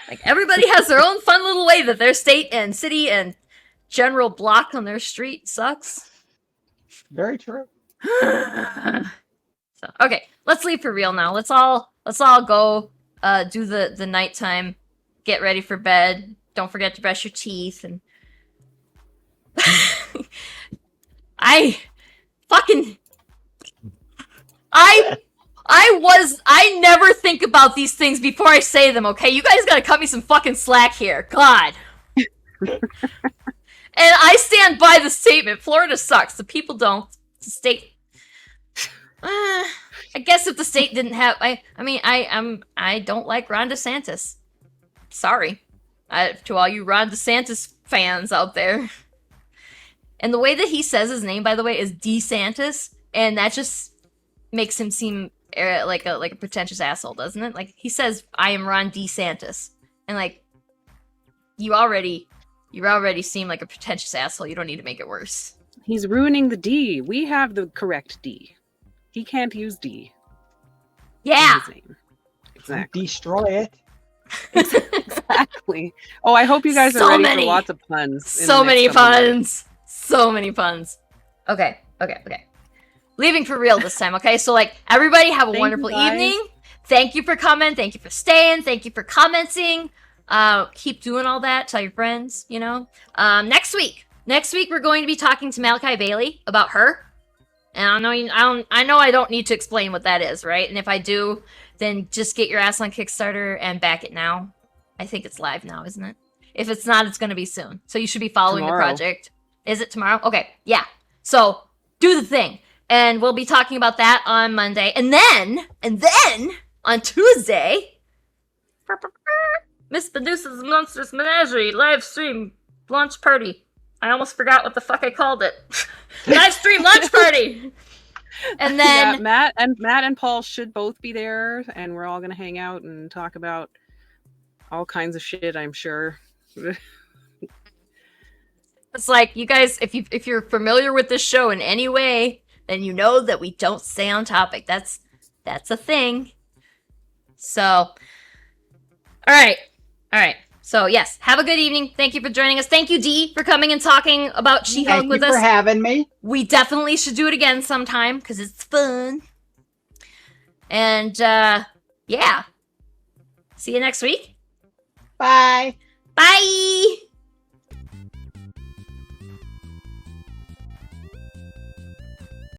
Like everybody has their own fun little way that their state and city and general block on their street sucks.
very true.
So okay, let's leave for real now. Let's all go do the nighttime, get ready for bed. Don't forget to brush your teeth and I never think about these things before I say them, okay? You guys gotta cut me some fucking slack here. God. And I stand by the statement. Florida sucks. The people don't. It's a state. I guess if the state didn't have I don't like Ron DeSantis. Sorry. To all you Ron DeSantis fans out there. And the way that he says his name, by the way, is DeSantis, and that just makes him seem like a pretentious asshole, doesn't it? Like he says, "I am Ron DeSantis," and like you already seem like a pretentious asshole. You don't need to make it worse.
He's ruining the D. We have the correct D. He can't use D.
Yeah.
In his name. Exactly.
Destroy it.
Exactly. Oh, I hope you guys are
So
ready
many.
for lots of puns.
So many puns. So many puns. Okay. Leaving for real this time, okay? So, like, everybody have a wonderful evening. Thank you for coming. Thank you for staying. Thank you for commenting. Keep doing all that. Tell your friends, you know. Next week we're going to be talking to Malachi Bailey about her. And I know I don't need to explain what that is, right? And if I do, then just get your ass on Kickstarter and back it now. I think it's live now, isn't it? If it's not, it's going to be soon. So you should be following the project. Is it tomorrow? Okay, yeah. So do the thing. And we'll be talking about that on Monday. And then on Tuesday, Miss Medusa's Monsters Menagerie live stream launch party. I almost forgot what the fuck I called it. Live stream lunch party. And then
Matt and Paul should both be there, and we're all gonna hang out and talk about all kinds of shit, I'm sure.
it's like, you guys, if you're familiar with this show in any way, then you know that we don't stay on topic. That's a thing. So, all right. So, yes, have a good evening. Thank you for joining us. Thank you, Dee, for coming and talking about She-Hulk with us.
Thank you for having me.
We definitely should do it again sometime, because it's fun. And, yeah. See you next week.
Bye.
Bye!